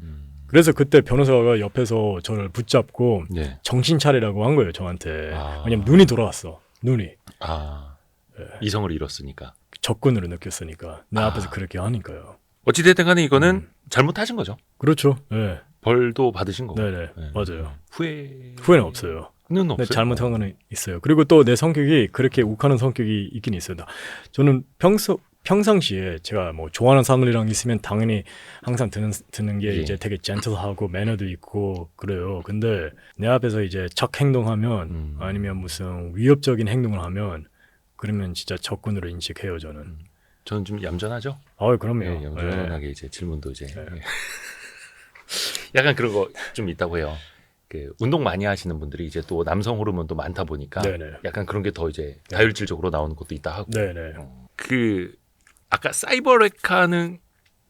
그래서 그때 변호사가 옆에서 저를 붙잡고 네. 정신 차리라고 한 거예요, 저한테. 아. 왜냐면 눈이 돌아왔어. 눈이. 아, 예. 이성을 잃었으니까. 적군으로 느꼈으니까. 내 앞에서 그렇게 하니까요. 어찌됐든 간에 이거는 잘못하신 거죠. 그렇죠. 네. 벌도 받으신 거고. 네네. 네. 맞아요. 후회는 없어요. 없어요. 네, 잘못한 거는 있어요. 그리고 또 내 성격이 그렇게 욱하는 성격이 있긴 있어요. 저는 평상시에 제가 뭐 좋아하는 사람들이랑 있으면 당연히 항상 드는 게 예. 이제 되게 젠틀하고 매너도 있고 그래요. 근데 내 앞에서 이제 적 행동하면 아니면 무슨 위협적인 행동을 하면 그러면 진짜 적군으로 인식해요, 저는. 저는 좀 얌전하죠. 그럼요. 네, 얌전하게 네. 이제 질문도 이제 네. 약간 그런 거 좀 있다고 해요. 그 운동 많이 하시는 분들이 이제 또 남성 호르몬도 많다 보니까 네네. 약간 그런 게 더 이제 다혈질적으로 나오는 것도 있다 하고. 네네. 그 아까 사이버레카는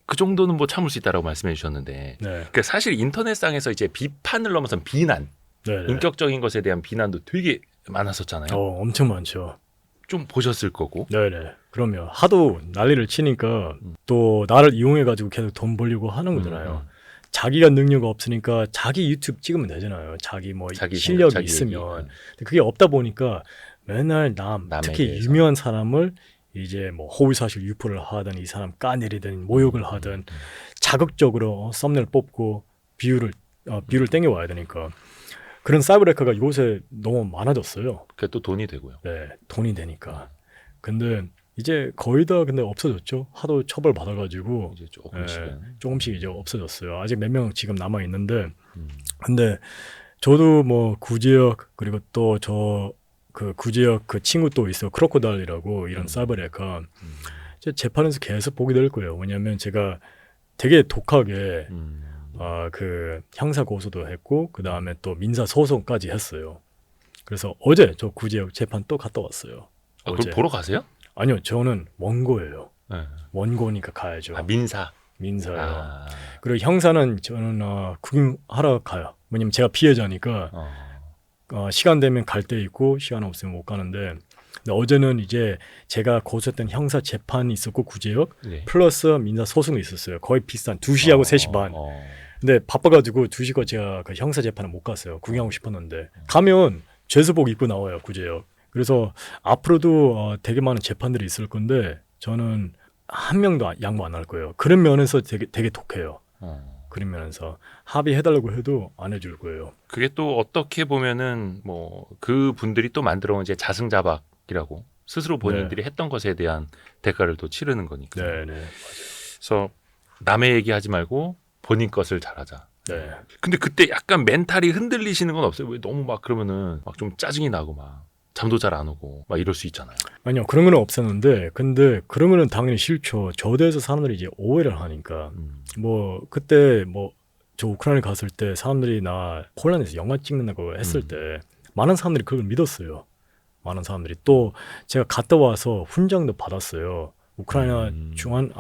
그 정도는 뭐 참을 수 있다라고 말씀해 주셨는데, 네. 그 사실 인터넷상에서 이제 비판을 넘어선 비난, 네네. 인격적인 것에 대한 비난도 되게 많았었잖아요. 엄청 많죠. 좀 보셨을 거고. 네네. 그럼요. 하도 난리를 치니까 또 나를 이용해가지고 계속 돈 벌려고 하는 거잖아요. 자기가 능력 없으니까 자기 유튜브 찍으면 되잖아요. 자기 뭐 자기 실력이 자기 있으면. 얘기. 근데 그게 없다 보니까 맨날 남에 특히 대해서. 유명한 사람을 이제 뭐 허위사실 유포를 하든 이 사람 까내리든 모욕을 하든 자극적으로 썸네일 뽑고 뷰를 땡겨와야 되니까 그런 사이버레카가 요새 너무 많아졌어요. 그게 또 돈이 되고요. 네, 돈이 되니까. 근데 이제 거의 다 근데 없어졌죠. 하도 처벌 받아가지고 이제 조금씩은. 조금씩 이제 없어졌어요. 아직 몇 명 지금 남아 있는데, 근데 저도 뭐 구제혁 그리고 또 저 그 구제혁 그 친구 또 있어요. 크로코다일이라고 이런 사이버레카. 이제 재판에서 계속 보게 될 거예요. 왜냐하면 제가 되게 독하게 그 형사 고소도 했고 그 다음에 또 민사 소송까지 했어요. 그래서 어제 저 구제혁 재판 또 갔다 왔어요. 아, 어제. 그걸 보러 가세요? 아니요, 저는 원고예요. 네. 원고니까 가야죠. 민사. 민사요. 아, 그리고 형사는 저는 구경하러 가요. 왜냐면 제가 피해자니까 시간 되면 갈 때 있고 시간 없으면 못 가는데. 근데 어제는 이제 제가 고소했던 형사 재판이 있었고 구제역 네. 플러스 민사 소송이 있었어요. 거의 비슷한 2시하고 3시 반. 근데 바빠가지고 2시간 제가 그 형사 재판을 못 갔어요. 구경하고 싶었는데 가면 죄수복 입고 나와요, 구제역. 그래서 앞으로도 되게 많은 재판들이 있을 건데 저는 한 명도 양보 안 할 거예요. 그런 면에서 되게 독해요. 그런 면에서 합의해달라고 해도 안 해줄 거예요. 그게 또 어떻게 보면은 뭐 그 분들이 또 만들어온 이제 자승자박이라고 스스로 본인들이 했던 것에 대한 대가를 또 치르는 거니까. 네네. 그래서 남의 얘기하지 말고 본인 것을 잘하자. 네. 근데 그때 약간 멘탈이 흔들리시는 건 없어요? 왜 너무 막 그러면은 막 좀 짜증이 나고 막 잠도 잘 안 오고 막 이럴 수 있잖아요. 아니요, 그런 건 없었는데 근데 그런 거는 당연히 싫죠. 저도에서 사람들이 이제 오해를 하니까 뭐 그때 뭐 저 우크라이나 갔을 때 사람들이 나 폴란드에서 영화 찍는다고 했을 때 많은 사람들이 그걸 믿었어요. 많은 사람들이 또 제가 갔다 와서 훈장도 받았어요. 우크라이나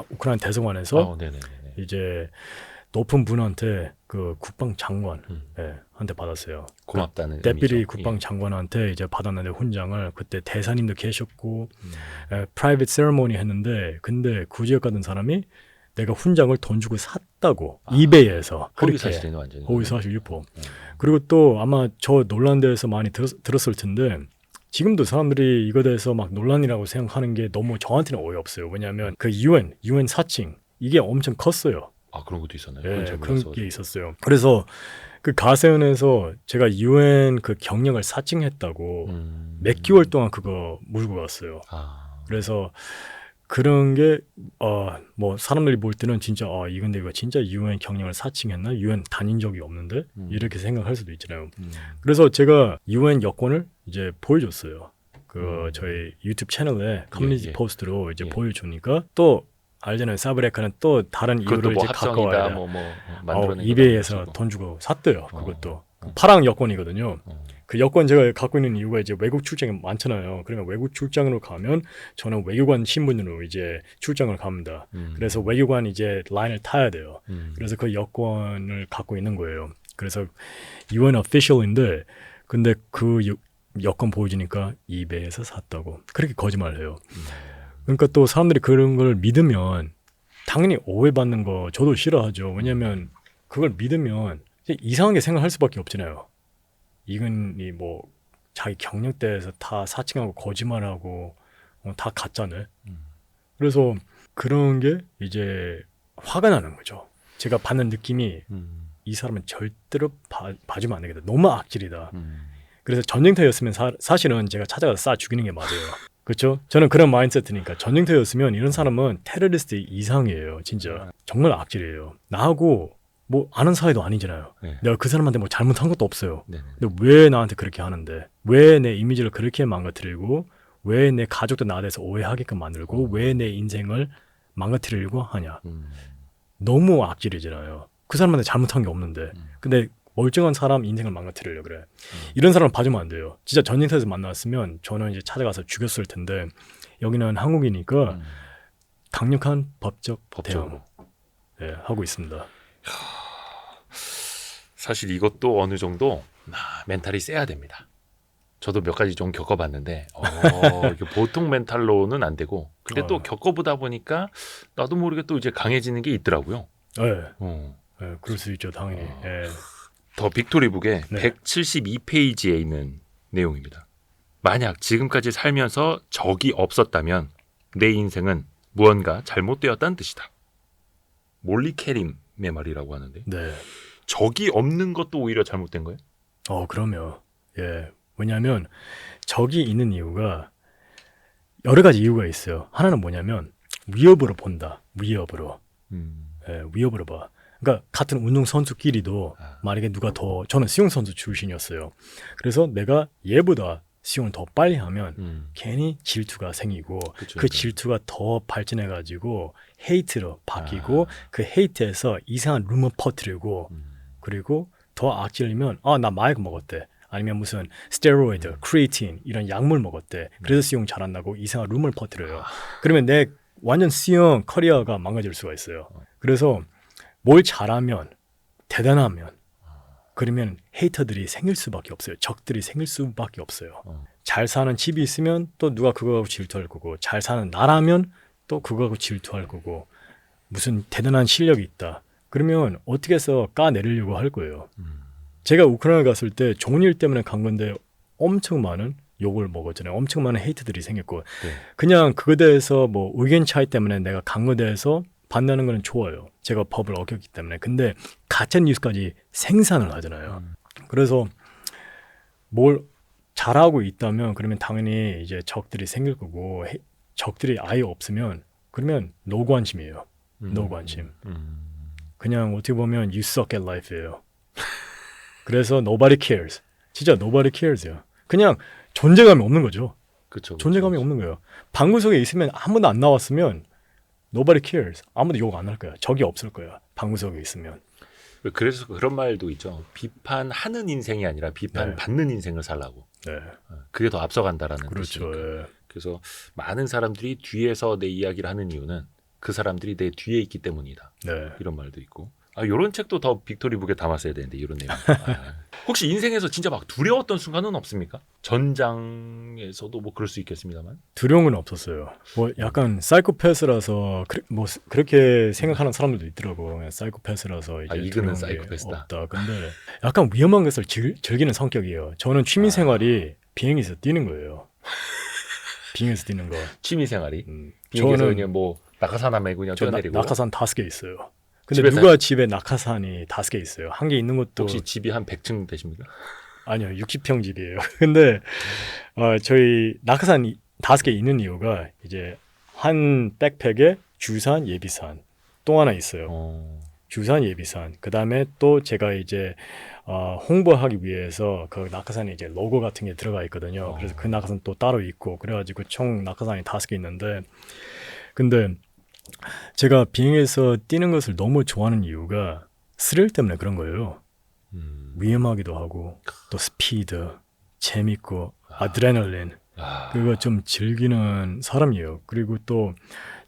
우크라이나 대성관에서 네네네. 이제 높은 분한테 그 국방장관 한테 받았어요. 고맙다는 데피리 의미죠. 국방장관한테 이제 받았는데 훈장을 그때 대사님도 계셨고 프라이빗 세레모니 했는데 근데 그 지역 가던 사람이 내가 훈장을 돈 주고 샀다고 이베이에서 거기 그렇게 사실은 완전히 거기 사실 유포. 그리고 또 아마 저 논란 대해서 많이 들었을 텐데 지금도 사람들이 이거 대해서 막 논란이라고 생각하는 게 너무 저한테는 어이없어요. 왜냐하면 그 UN 사칭 이게 엄청 컸어요. 아 그런 것도 있었나요? 예, 잘 그런 몰라서. 게 있었어요. 그래서 그 가세현에서 제가 UN 그 경력을 사칭했다고 몇 개월 동안 그거 물고 갔어요. 그래서 그런 게 뭐 사람들이 볼 때는 진짜 이건데 이거 진짜 UN 경력을 사칭했나? UN 다닌 적이 없는데 이렇게 생각할 수도 있잖아요. 그래서 제가 UN 여권을 이제 보여줬어요. 그 저희 유튜브 채널에 커뮤니티 예. 포스트로 이제 예. 보여주니까 또 알잖아요. 사브레카는 또 다른 그것도 이유를 뭐 이제 갖고 합성이다 와야 돼. 뭐 만들어낸 이베이에서 거다 돈 주고 샀대요. 그것도 어. 파랑 여권이거든요. 그 여권 제가 갖고 있는 이유가 이제 외국 출장이 많잖아요. 그러면 외국 출장으로 가면 저는 외교관 신분으로 이제 출장을 갑니다. 그래서 외교관 이제 라인을 타야 돼요. 그래서 그 여권을 갖고 있는 거예요. 그래서 UN official인데 근데 그 여권 보여주니까 이베이에서 샀다고 그렇게 거짓말을 해요. 그러니까 또 사람들이 그런 걸 믿으면 당연히 오해받는 거 저도 싫어하죠. 왜냐하면 그걸 믿으면 이상하게 생각할 수밖에 없잖아요. 이건이 뭐 자기 경력대에서 다 사칭하고 거짓말하고 다 가짜네. 그래서 그런 게 이제 화가 나는 거죠. 제가 받는 느낌이 이 사람은 절대로 봐주면 안 되겠다. 너무 악질이다. 그래서 전쟁터였으면 사실은 제가 찾아가서 쏴 죽이는 게 맞아요. 그렇죠? 저는 그런 마인드세트니까 전쟁터였으면 이런 사람은 테러리스트 이상이에요. 진짜 정말 악질이에요. 나하고 뭐 아는 사이도 아니잖아요. 네. 내가 그 사람한테 뭐 잘못한 것도 없어요. 네네. 근데 왜 나한테 그렇게 하는데? 왜 내 이미지를 그렇게 망가뜨리고 왜 내 가족도 나에 대해서 오해하게끔 만들고 왜 내 인생을 망가뜨리려고 하냐? 너무 악질이잖아요. 그 사람한테 잘못한 게 없는데 근데 멀쩡한 사람 인생을 망가뜨리려고 그래. 이런 사람 봐주면 안 돼요. 진짜 전쟁터에서 만났으면 저는 이제 찾아가서 죽였을 텐데 여기는 한국이니까 강력한 법적 대응 하고 있습니다. 사실 이것도 어느 정도 멘탈이 세야 됩니다. 저도 몇 가지 좀 겪어봤는데 이게 보통 멘탈로는 안 되고 근데 또 겪어보다 보니까 나도 모르게 또 이제 강해지는 게 있더라고요. 네, 그럴 수 있죠, 당연히. 더 빅토리북에 네. 172페이지에 있는 내용입니다. 만약 지금까지 살면서 적이 없었다면 내 인생은 무언가 잘못되었다는 뜻이다. 몰리 캐림의 말이라고 하는데 네. 적이 없는 것도 오히려 잘못된 거예요? 그럼요. 예. 왜냐하면 적이 있는 이유가 여러 가지 이유가 있어요. 하나는 뭐냐면 위협으로 본다. 위협으로. 위협으로 봐. 그러니까 같은 운동 선수끼리도 만약에 누가 더 저는 수영 선수 출신이었어요. 그래서 내가 얘보다 수영을 더 빨리 하면 괜히 질투가 생기고 그쵸, 그 질투가 더 발전해가지고 헤이트로 바뀌고 그 헤이트에서 이상한 루머 퍼뜨리고 그리고 더 악질리면 나 마약 먹었대. 아니면 무슨 스테로이드, 크리에틴 이런 약물 먹었대. 그래서 수영 잘한다고 이상한 루머를 퍼뜨려요. 그러면 내 완전 수영 커리어가 망가질 수가 있어요. 그래서 뭘 잘하면 대단하면 그러면 헤이터들이 생길 수밖에 없어요. 적들이 생길 수밖에 없어요. 잘 사는 집이 있으면 또 누가 그거하고 질투할 거고 잘 사는 나라면 또 그거하고 질투할 거고 무슨 대단한 실력이 있다. 그러면 어떻게 해서 까내리려고 할 거예요. 제가 우크라이나 갔을 때 좋은 일 때문에 간 건데 엄청 많은 욕을 먹었잖아요. 엄청 많은 헤이트들이 생겼고 그냥 그거에 대해서 뭐 의견 차이 때문에 내가 간 거에 대해서 반대하는 거는 좋아요. 제가 법을 어겼기 때문에. 근데 가짜 뉴스까지 생산을 하잖아요. 그래서 뭘 잘하고 있다면 그러면 당연히 이제 적들이 생길 거고 적들이 아예 없으면 그러면 노 관심이에요. 노 관심. 그냥 어떻게 보면 you suck at life예요. 그래서 nobody cares. 진짜 nobody cares요. 그냥 존재감이 없는 거죠. 그쵸. 존재감이 없는 거예요. 방구석에 있으면 아무도 안 나왔으면 nobody cares. 아무도 욕 안 할 거야. 적이 없을 거야. 방구석에 있으면. 그래서 그런 말도 있죠. 비판하는 인생이 아니라 비판받는 인생을 살라고. 네. 그게 더 앞서간다라는 그렇죠. 뜻이니까. 그래서 많은 사람들이 뒤에서 내 이야기를 하는 이유는 그 사람들이 내 뒤에 있기 때문이다. 네. 이런 말도 있고. 이런 책도 더 빅토리북에 담았어야 되는데 이런 내용. 혹시 인생에서 진짜 막 두려웠던 순간은 없습니까? 전장에서도 뭐 그럴 수 있겠습니다만. 두려운 건 없었어요. 뭐 약간 사이코패스라서 그렇게 생각하는 사람들도 있더라고. 사이코패스라서 이제 이거는 두려운 게 사이코패스다. 없다. 근데 약간 위험한 것을 즐기는 성격이에요. 저는 취미 생활이 비행기에서 뛰는 거예요. 비행기에서 뛰는 거. 취미 생활이. 저는 비행기에서 그냥 뭐 낙하산 메고 그냥 저 뛰어내리고. 낙하산 5개 있어요. 근데 집에서? 누가 집에 낙하산이 5개 있어요. 한 개 있는 것도 혹시 집이 한 100층 되십니까? 아니요, 60평 집이에요. 근데 저희 낙하산 5개 있는 이유가 이제 한 백팩에 주산, 예비산 또 하나 있어요. 주산, 예비산. 그 다음에 또 제가 이제 홍보하기 위해서 그 낙하산에 이제 로고 같은 게 들어가 있거든요. 그래서 그 낙하산 또 따로 있고 그래가지고 총 낙하산이 5개 있는데, 근데 제가 비행에서 뛰는 것을 너무 좋아하는 이유가 스릴 때문에 그런 거예요. 위험하기도 하고 또 스피드, 재밌고 아드레날린 그거 좀 즐기는 사람이에요. 그리고 또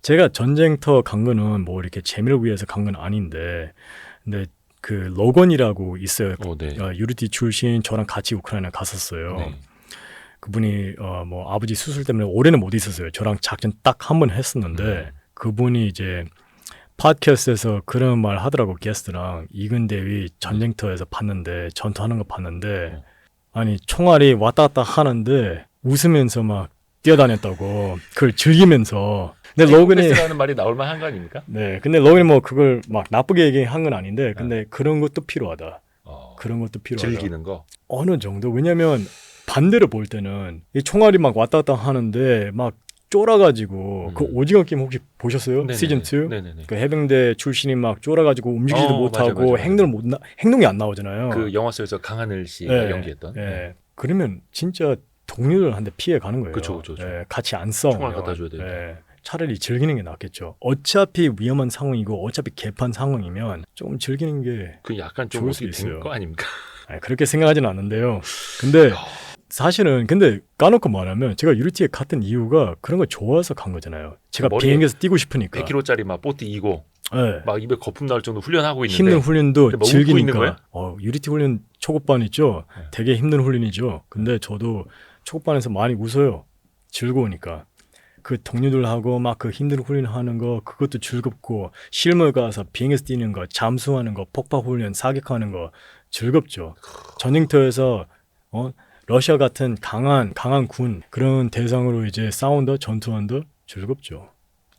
제가 전쟁터 간 거는 뭐 이렇게 재미를 위해서 간 건 아닌데, 근데 그 로건이라고 있어요. 네. 유리티 출신 저랑 같이 우크라이나 갔었어요. 네. 그분이 뭐 아버지 수술 때문에 올해는 못 있었어요. 저랑 작전 딱 한 번 했었는데 그분이 이제 팟캐스트에서 그런 말 하더라고. 게스트랑 이근대위 전쟁터에서 봤는데, 전투하는 거 봤는데 아니 총알이 왔다 갔다 하는데 웃으면서 막 뛰어다녔다고. 그걸 즐기면서. 근데 로건이라는 말이 나올 만한 거 아닙니까? 네, 근데 로건이 뭐 그걸 막 나쁘게 얘기한 건 아닌데, 근데 그런 것도 필요하다. 그런 것도 필요하다. 즐기는 거. 어느 정도. 왜냐면 반대로 볼 때는 이 총알이 막 왔다 갔다 하는데 막 쫄아가지고 그 오징어 게임 혹시 보셨어요? 네네네. 시즌 2? 네네네. 그 해병대 출신이 막 쫄아가지고 움직이지도 못하고 맞아. 행동이 안 나오잖아요. 그 영화 속에서 강하늘 씨가 연기했던. 네. 그러면 진짜 동료들한테 피해 가는 거예요. 그쵸. 네, 같이 안 싸우면 총알 갖다 줘야 되니까. 네, 차라리 즐기는 게 낫겠죠. 어차피 위험한 상황이고 어차피 개판 상황이면 조금 즐기는 게 그 약간 좀 좋을 수 어떻게 있어요. 된 거 아닙니까? 아니, 그렇게 생각하지는 않는데요. 근데 사실은 근데 까놓고 말하면 제가 유리티에 갔던 이유가 그런 거 좋아서 간 거잖아요. 제가 비행기에서 뛰고 싶으니까. 100kg짜리 막 보트 이고 네. 막 입에 거품 나올 정도 훈련하고 있는데 힘든 훈련도 막 웃고 있는 즐기니까. 거야? 유리티 훈련 초급반 있죠. 되게 힘든 훈련이죠. 근데 저도 초급반에서 많이 웃어요. 즐거우니까. 그 동료들하고 막 그 힘든 훈련하는 거 그것도 즐겁고, 실무 가서 비행기에서 뛰는 거, 잠수하는 거, 폭파 훈련, 사격하는 거 즐겁죠. 전쟁터에서 러시아 같은 강한 군 그런 대상으로 이제 싸운다, 전투한다 즐겁죠.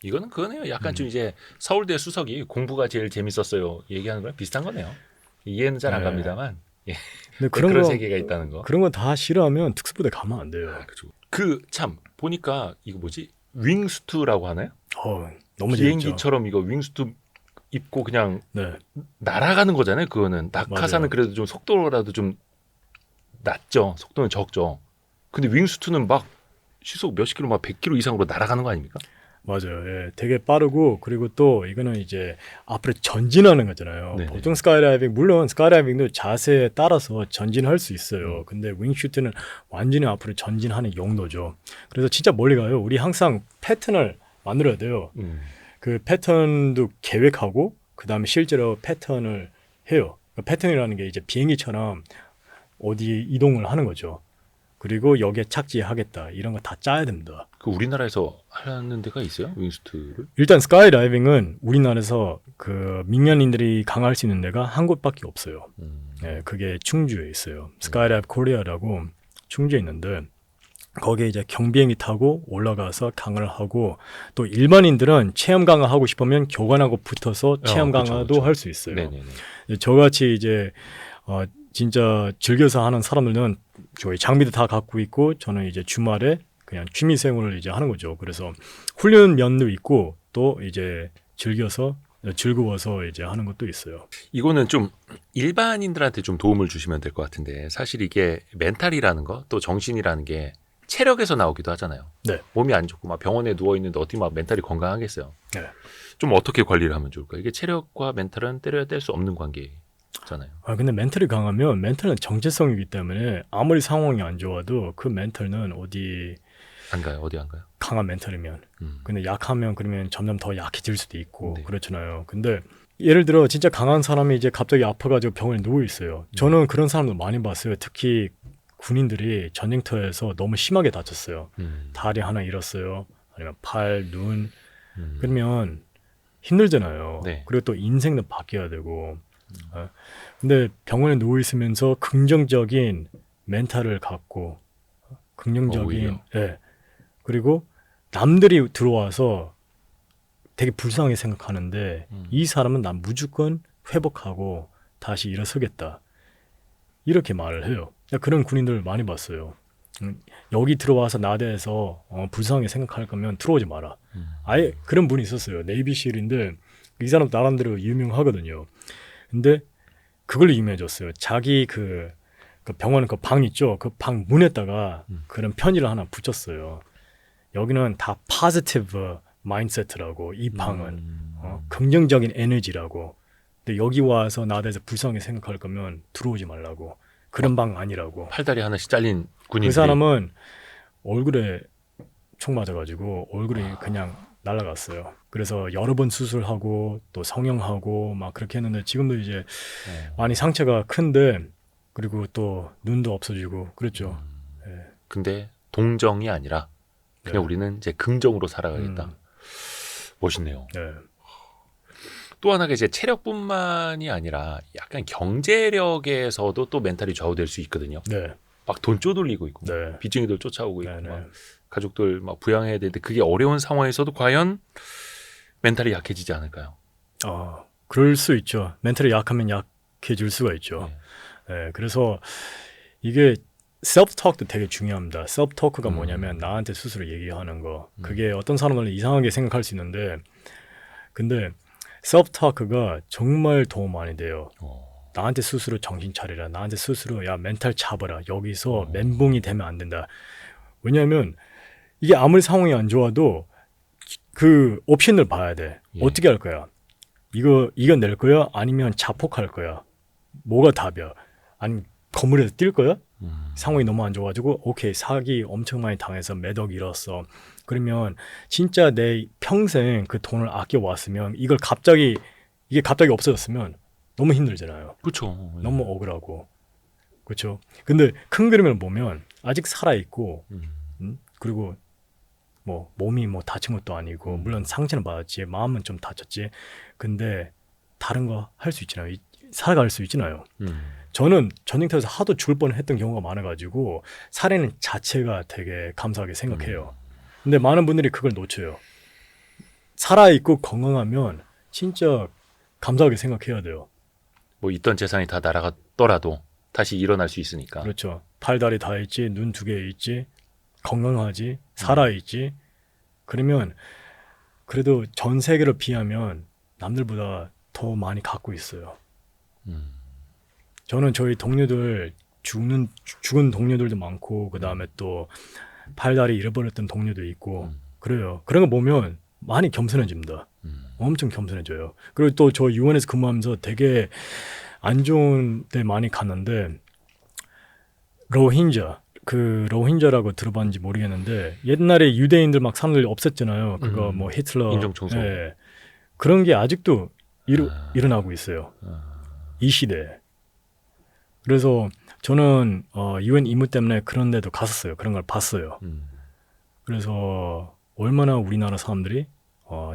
이거는 그거네요. 약간 좀 이제 서울대 수석이 공부가 제일 재밌었어요 얘기하는 거랑 비슷한 거네요. 이해는 잘 안 갑니다만. 근데 그런 세계가 있다는 거. 그런 거 다 싫어하면 특수부대 가면 안 돼요. 그 참 보니까 이거 뭐지? 윙수트라고 하나요? 너무 비행기처럼 이거 윙수트 입고 그냥 네. 날아가는 거잖아요. 그거는 낙하산은 맞아요. 그래도 좀 속도라도 좀 낮죠. 속도는 적죠. 근데 윙수트는 막 시속 몇십 킬로, 막 100km 이상으로 날아가는 거 아닙니까? 맞아요. 예, 되게 빠르고, 그리고 또 이거는 이제 앞으로 전진하는 거잖아요. 네네. 보통 스카이다이빙, 물론 스카이다이빙도 자세에 따라서 전진할 수 있어요. 근데 윙슈트는 완전히 앞으로 전진하는 용도죠. 그래서 진짜 멀리 가요. 우리 항상 패턴을 만들어야 돼요. 그 패턴도 계획하고 그 다음에 실제로 패턴을 해요. 그 패턴이라는 게 이제 비행기처럼 어디 이동을 하는 거죠. 그리고 여기에 착지하겠다 이런 거 다 짜야 됩니다. 그 우리나라에서 하는 데가 있어요? 윙수트를? 일단 스카이다이빙은 우리나라에서 그 민간인들이 강할 수 있는 데가 한 곳밖에 없어요. 네, 그게 충주에 있어요. 스카이다이브 코리아라고 충주에 있는데, 거기에 이제 경비행기 타고 올라가서 강화를 하고, 또 일반인들은 체험 강화 하고 싶으면 교관하고 붙어서 체험 강화도 할 수 있어요. 네네네. 저같이 이제 진짜 즐겨서 하는 사람들은 저희 장비도 다 갖고 있고, 저는 이제 주말에 그냥 취미 생활을 이제 하는 거죠. 그래서 훈련 면도 있고 또 이제 즐거워서 이제 하는 것도 있어요. 이거는 좀 일반인들한테 좀 도움을 주시면 될 것 같은데, 사실 이게 멘탈이라는 거, 또 정신이라는 게 체력에서 나오기도 하잖아요. 네. 몸이 안 좋고 막 병원에 누워 있는데 어떻게 막 멘탈이 건강하겠어요. 네. 좀 어떻게 관리를 하면 좋을까? 이게 체력과 멘탈은 때려야 뗄 수 없는 관계잖아요. 근데 멘탈이 강하면, 멘탈은 정체성이기 때문에 아무리 상황이 안 좋아도 그 멘탈은 어디 안 가요? 어디 안 가요? 강한 멘탈이면. 근데 약하면 그러면 점점 더 약해질 수도 있고. 네. 그렇잖아요. 근데 예를 들어 진짜 강한 사람이 이제 갑자기 아파가지고 병원에 누워 있어요. 저는 그런 사람들 많이 봤어요. 특히 군인들이 전쟁터에서 너무 심하게 다쳤어요. 다리 하나 잃었어요. 아니면 팔, 눈. 그러면 힘들잖아요. 네. 그리고 또 인생도 바뀌어야 되고. 근데 병원에 누워 있으면서 긍정적인 멘탈을 갖고 긍정적인 예. 그리고 남들이 들어와서 되게 불쌍하게 생각하는데 이 사람은 난 무조건 회복하고 다시 일어서겠다. 이렇게 말을 해요. 그런 군인들 많이 봤어요. 여기 들어와서 나에 대해서 불쌍하게 생각할 거면 들어오지 마라. 아예 그런 분이 있었어요. 네이비실인데 이 사람 나름대로 유명하거든요. 근데 그걸 유명해졌어요. 자기 그 병원 그 방 있죠. 그 방 문에다가 그런 편지를 하나 붙였어요. 여기는 다 positive mindset라고 이 방은 긍정적인 에너지라고. 근데 여기 와서 나에 대해서 불쌍하게 생각할 거면 들어오지 말라고. 그런 방 아니라고. 팔다리 하나씩 잘린 군인들이. 그 사람은 얼굴에 총 맞아가지고 얼굴이 그냥 날아갔어요. 그래서 여러 번 수술하고 또 성형하고 막 그렇게 했는데 지금도 이제 많이 상처가 큰데 그리고 또 눈도 없어지고 그랬죠. 근데 동정이 아니라 그냥 네. 우리는 이제 긍정으로 살아가겠다. 멋있네요. 네. 또 하나가 이제 체력뿐만이 아니라 약간 경제력에서도 또 멘탈이 좌우될 수 있거든요. 네. 막 돈 쪼들리고 있고 네. 빚쟁이들 쫓아오고 있고 네, 네. 막 가족들 막 부양해야 되는데 그게 어려운 상황에서도 과연 멘탈이 약해지지 않을까요? 그럴 수 있죠. 멘탈이 약하면 약해질 수가 있죠. 네, 그래서 이게 셀프-톡도 되게 중요합니다. 셀프-토크가 뭐냐면 나한테 스스로 얘기하는 거. 그게 어떤 사람들은 이상하게 생각할 수 있는데 근데 셀프-토크가 정말 도움 많이 돼요. 나한테 스스로 정신 차리라. 나한테 스스로 야 멘탈 잡아라. 여기서 멘붕이 되면 안 된다. 왜냐하면 이게 아무리 상황이 안 좋아도 그 옵션을 봐야 돼. 어떻게 할 거야? 이거 낼 거야? 아니면 자폭할 거야? 뭐가 답이야? 아니면 건물에서 뛸 거야? 상황이 너무 안 좋아가지고 오케이 사기 엄청 많이 당해서 몇 억 잃었어. 그러면 진짜 내 평생 그 돈을 아껴 왔으면 이게 갑자기 없어졌으면 너무 힘들잖아요. 그렇죠. 너무 억울하고 그렇죠. 근데 큰 그림을 보면 아직 살아 있고 그리고 뭐 몸이 뭐 다친 것도 아니고 물론 상처는 받았지 마음은 좀 다쳤지. 근데 다른 거 할 수 있잖아요. 살아갈 수 있잖아요. 저는 전쟁터에서 하도 죽을 뻔했던 경우가 많아가지고 살아있는 자체가 되게 감사하게 생각해요. 근데 많은 분들이 그걸 놓쳐요. 살아있고 건강하면 진짜 감사하게 생각해야 돼요. 뭐 있던 재산이 다 날아갔더라도 다시 일어날 수 있으니까. 그렇죠. 팔다리 다 있지, 눈 2개 있지, 건강하지, 살아있지. 그러면 그래도 전 세계를 비하면 남들보다 더 많이 갖고 있어요. 저는 저희 동료들 죽은 동료들도 많고 그 다음에 또 팔다리 잃어버렸던 동료도 있고 그래요. 그런 거 보면 많이 겸손해집니다. 엄청 겸손해져요. 그리고 또 저 유엔에서 근무하면서 되게 안 좋은 데 많이 갔는데 로힝자라고 들어봤는지 모르겠는데 옛날에 유대인들 막 사람들 없앴잖아요. 그거 뭐 히틀러 인종 청소. 예. 그런 게 아직도 일어나고 있어요. 이 시대에. 그래서 저는 유엔 임무 때문에 그런 데도 갔었어요. 그런 걸 봤어요. 그래서 얼마나 우리나라 사람들이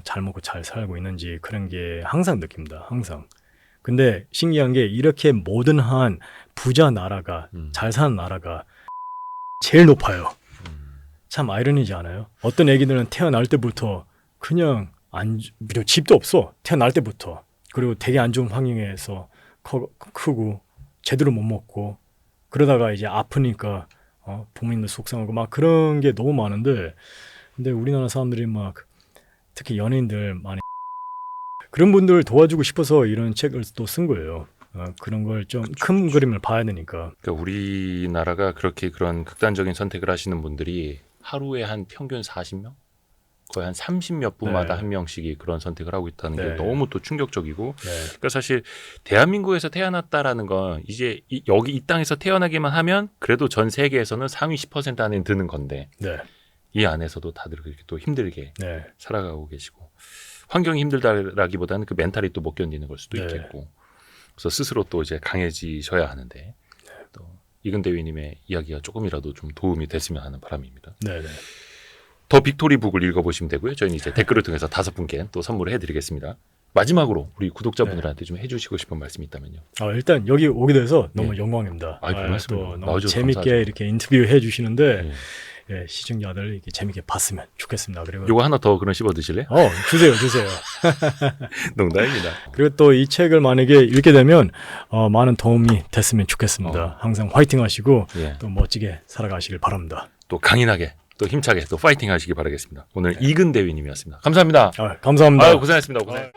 잘 먹고 잘 살고 있는지 그런 게 항상 느낍니다. 항상. 근데 신기한 게 이렇게 모던한 부자 나라가 잘 사는 나라가 제일 높아요. 참 아이러니지 않아요? 어떤 애기들은 태어날 때부터 그냥 집도 없어. 태어날 때부터. 그리고 되게 안 좋은 환경에서 크고 제대로 못 먹고 그러다가 이제 아프니까 부모님도 속상하고 막 그런 게 너무 많은데 근데 우리나라 사람들이 막 특히 연예인들 많이 그런 분들 도와주고 싶어서 이런 책을 또 쓴 거예요. 그런 걸 좀 큰 그림을 봐야 되니까. 그러니까 우리나라가 그렇게 그런 극단적인 선택을 하시는 분들이 하루에 한 평균 40명? 거의 한 30몇 분마다 네. 한 명씩이 그런 선택을 하고 있다는 게 네. 너무 또 충격적이고 네. 그러니까 사실 대한민국에서 태어났다라는 건 이제 여기 이 땅에서 태어나기만 하면 그래도 전 세계에서는 상위 10% 안에 드는 건데 네. 이 안에서도 다들 그렇게 또 힘들게 네. 살아가고 계시고 환경이 힘들다라기보다는 그 멘탈이 또 못 견디는 걸 수도 네. 있겠고 그래서 스스로 또 이제 강해지셔야 하는데 또 이근대위님의 이야기가 조금이라도 좀 도움이 됐으면 하는 바람입니다. 네. 네. 더 빅토리 북을 읽어보시면 되고요. 저희는 이제 댓글을 통해서 5분께 또 선물을 해드리겠습니다. 마지막으로 우리 구독자분들한테 좀 해주시고 싶은 말씀이 있다면요. 일단 여기 오게 돼서 너무 예. 영광입니다. 별 말씀을 또 너무 나와주셔서 재밌게 감사하죠. 이렇게 인터뷰해 주시는데 예. 시청자들 이렇게 재밌게 봤으면 좋겠습니다. 그리고 요거 하나 더 그럼 씹어 드실래요? 주세요. 농담입니다. 그리고 또 이 책을 만약에 읽게 되면 많은 도움이 됐으면 좋겠습니다. 항상 화이팅 하시고 예. 또 멋지게 살아가시길 바랍니다. 또 강인하게 또 힘차게 또 파이팅 하시기 바라겠습니다. 오늘 이근대위님이었습니다. 감사합니다. 감사합니다. 고생하셨습니다. 고생.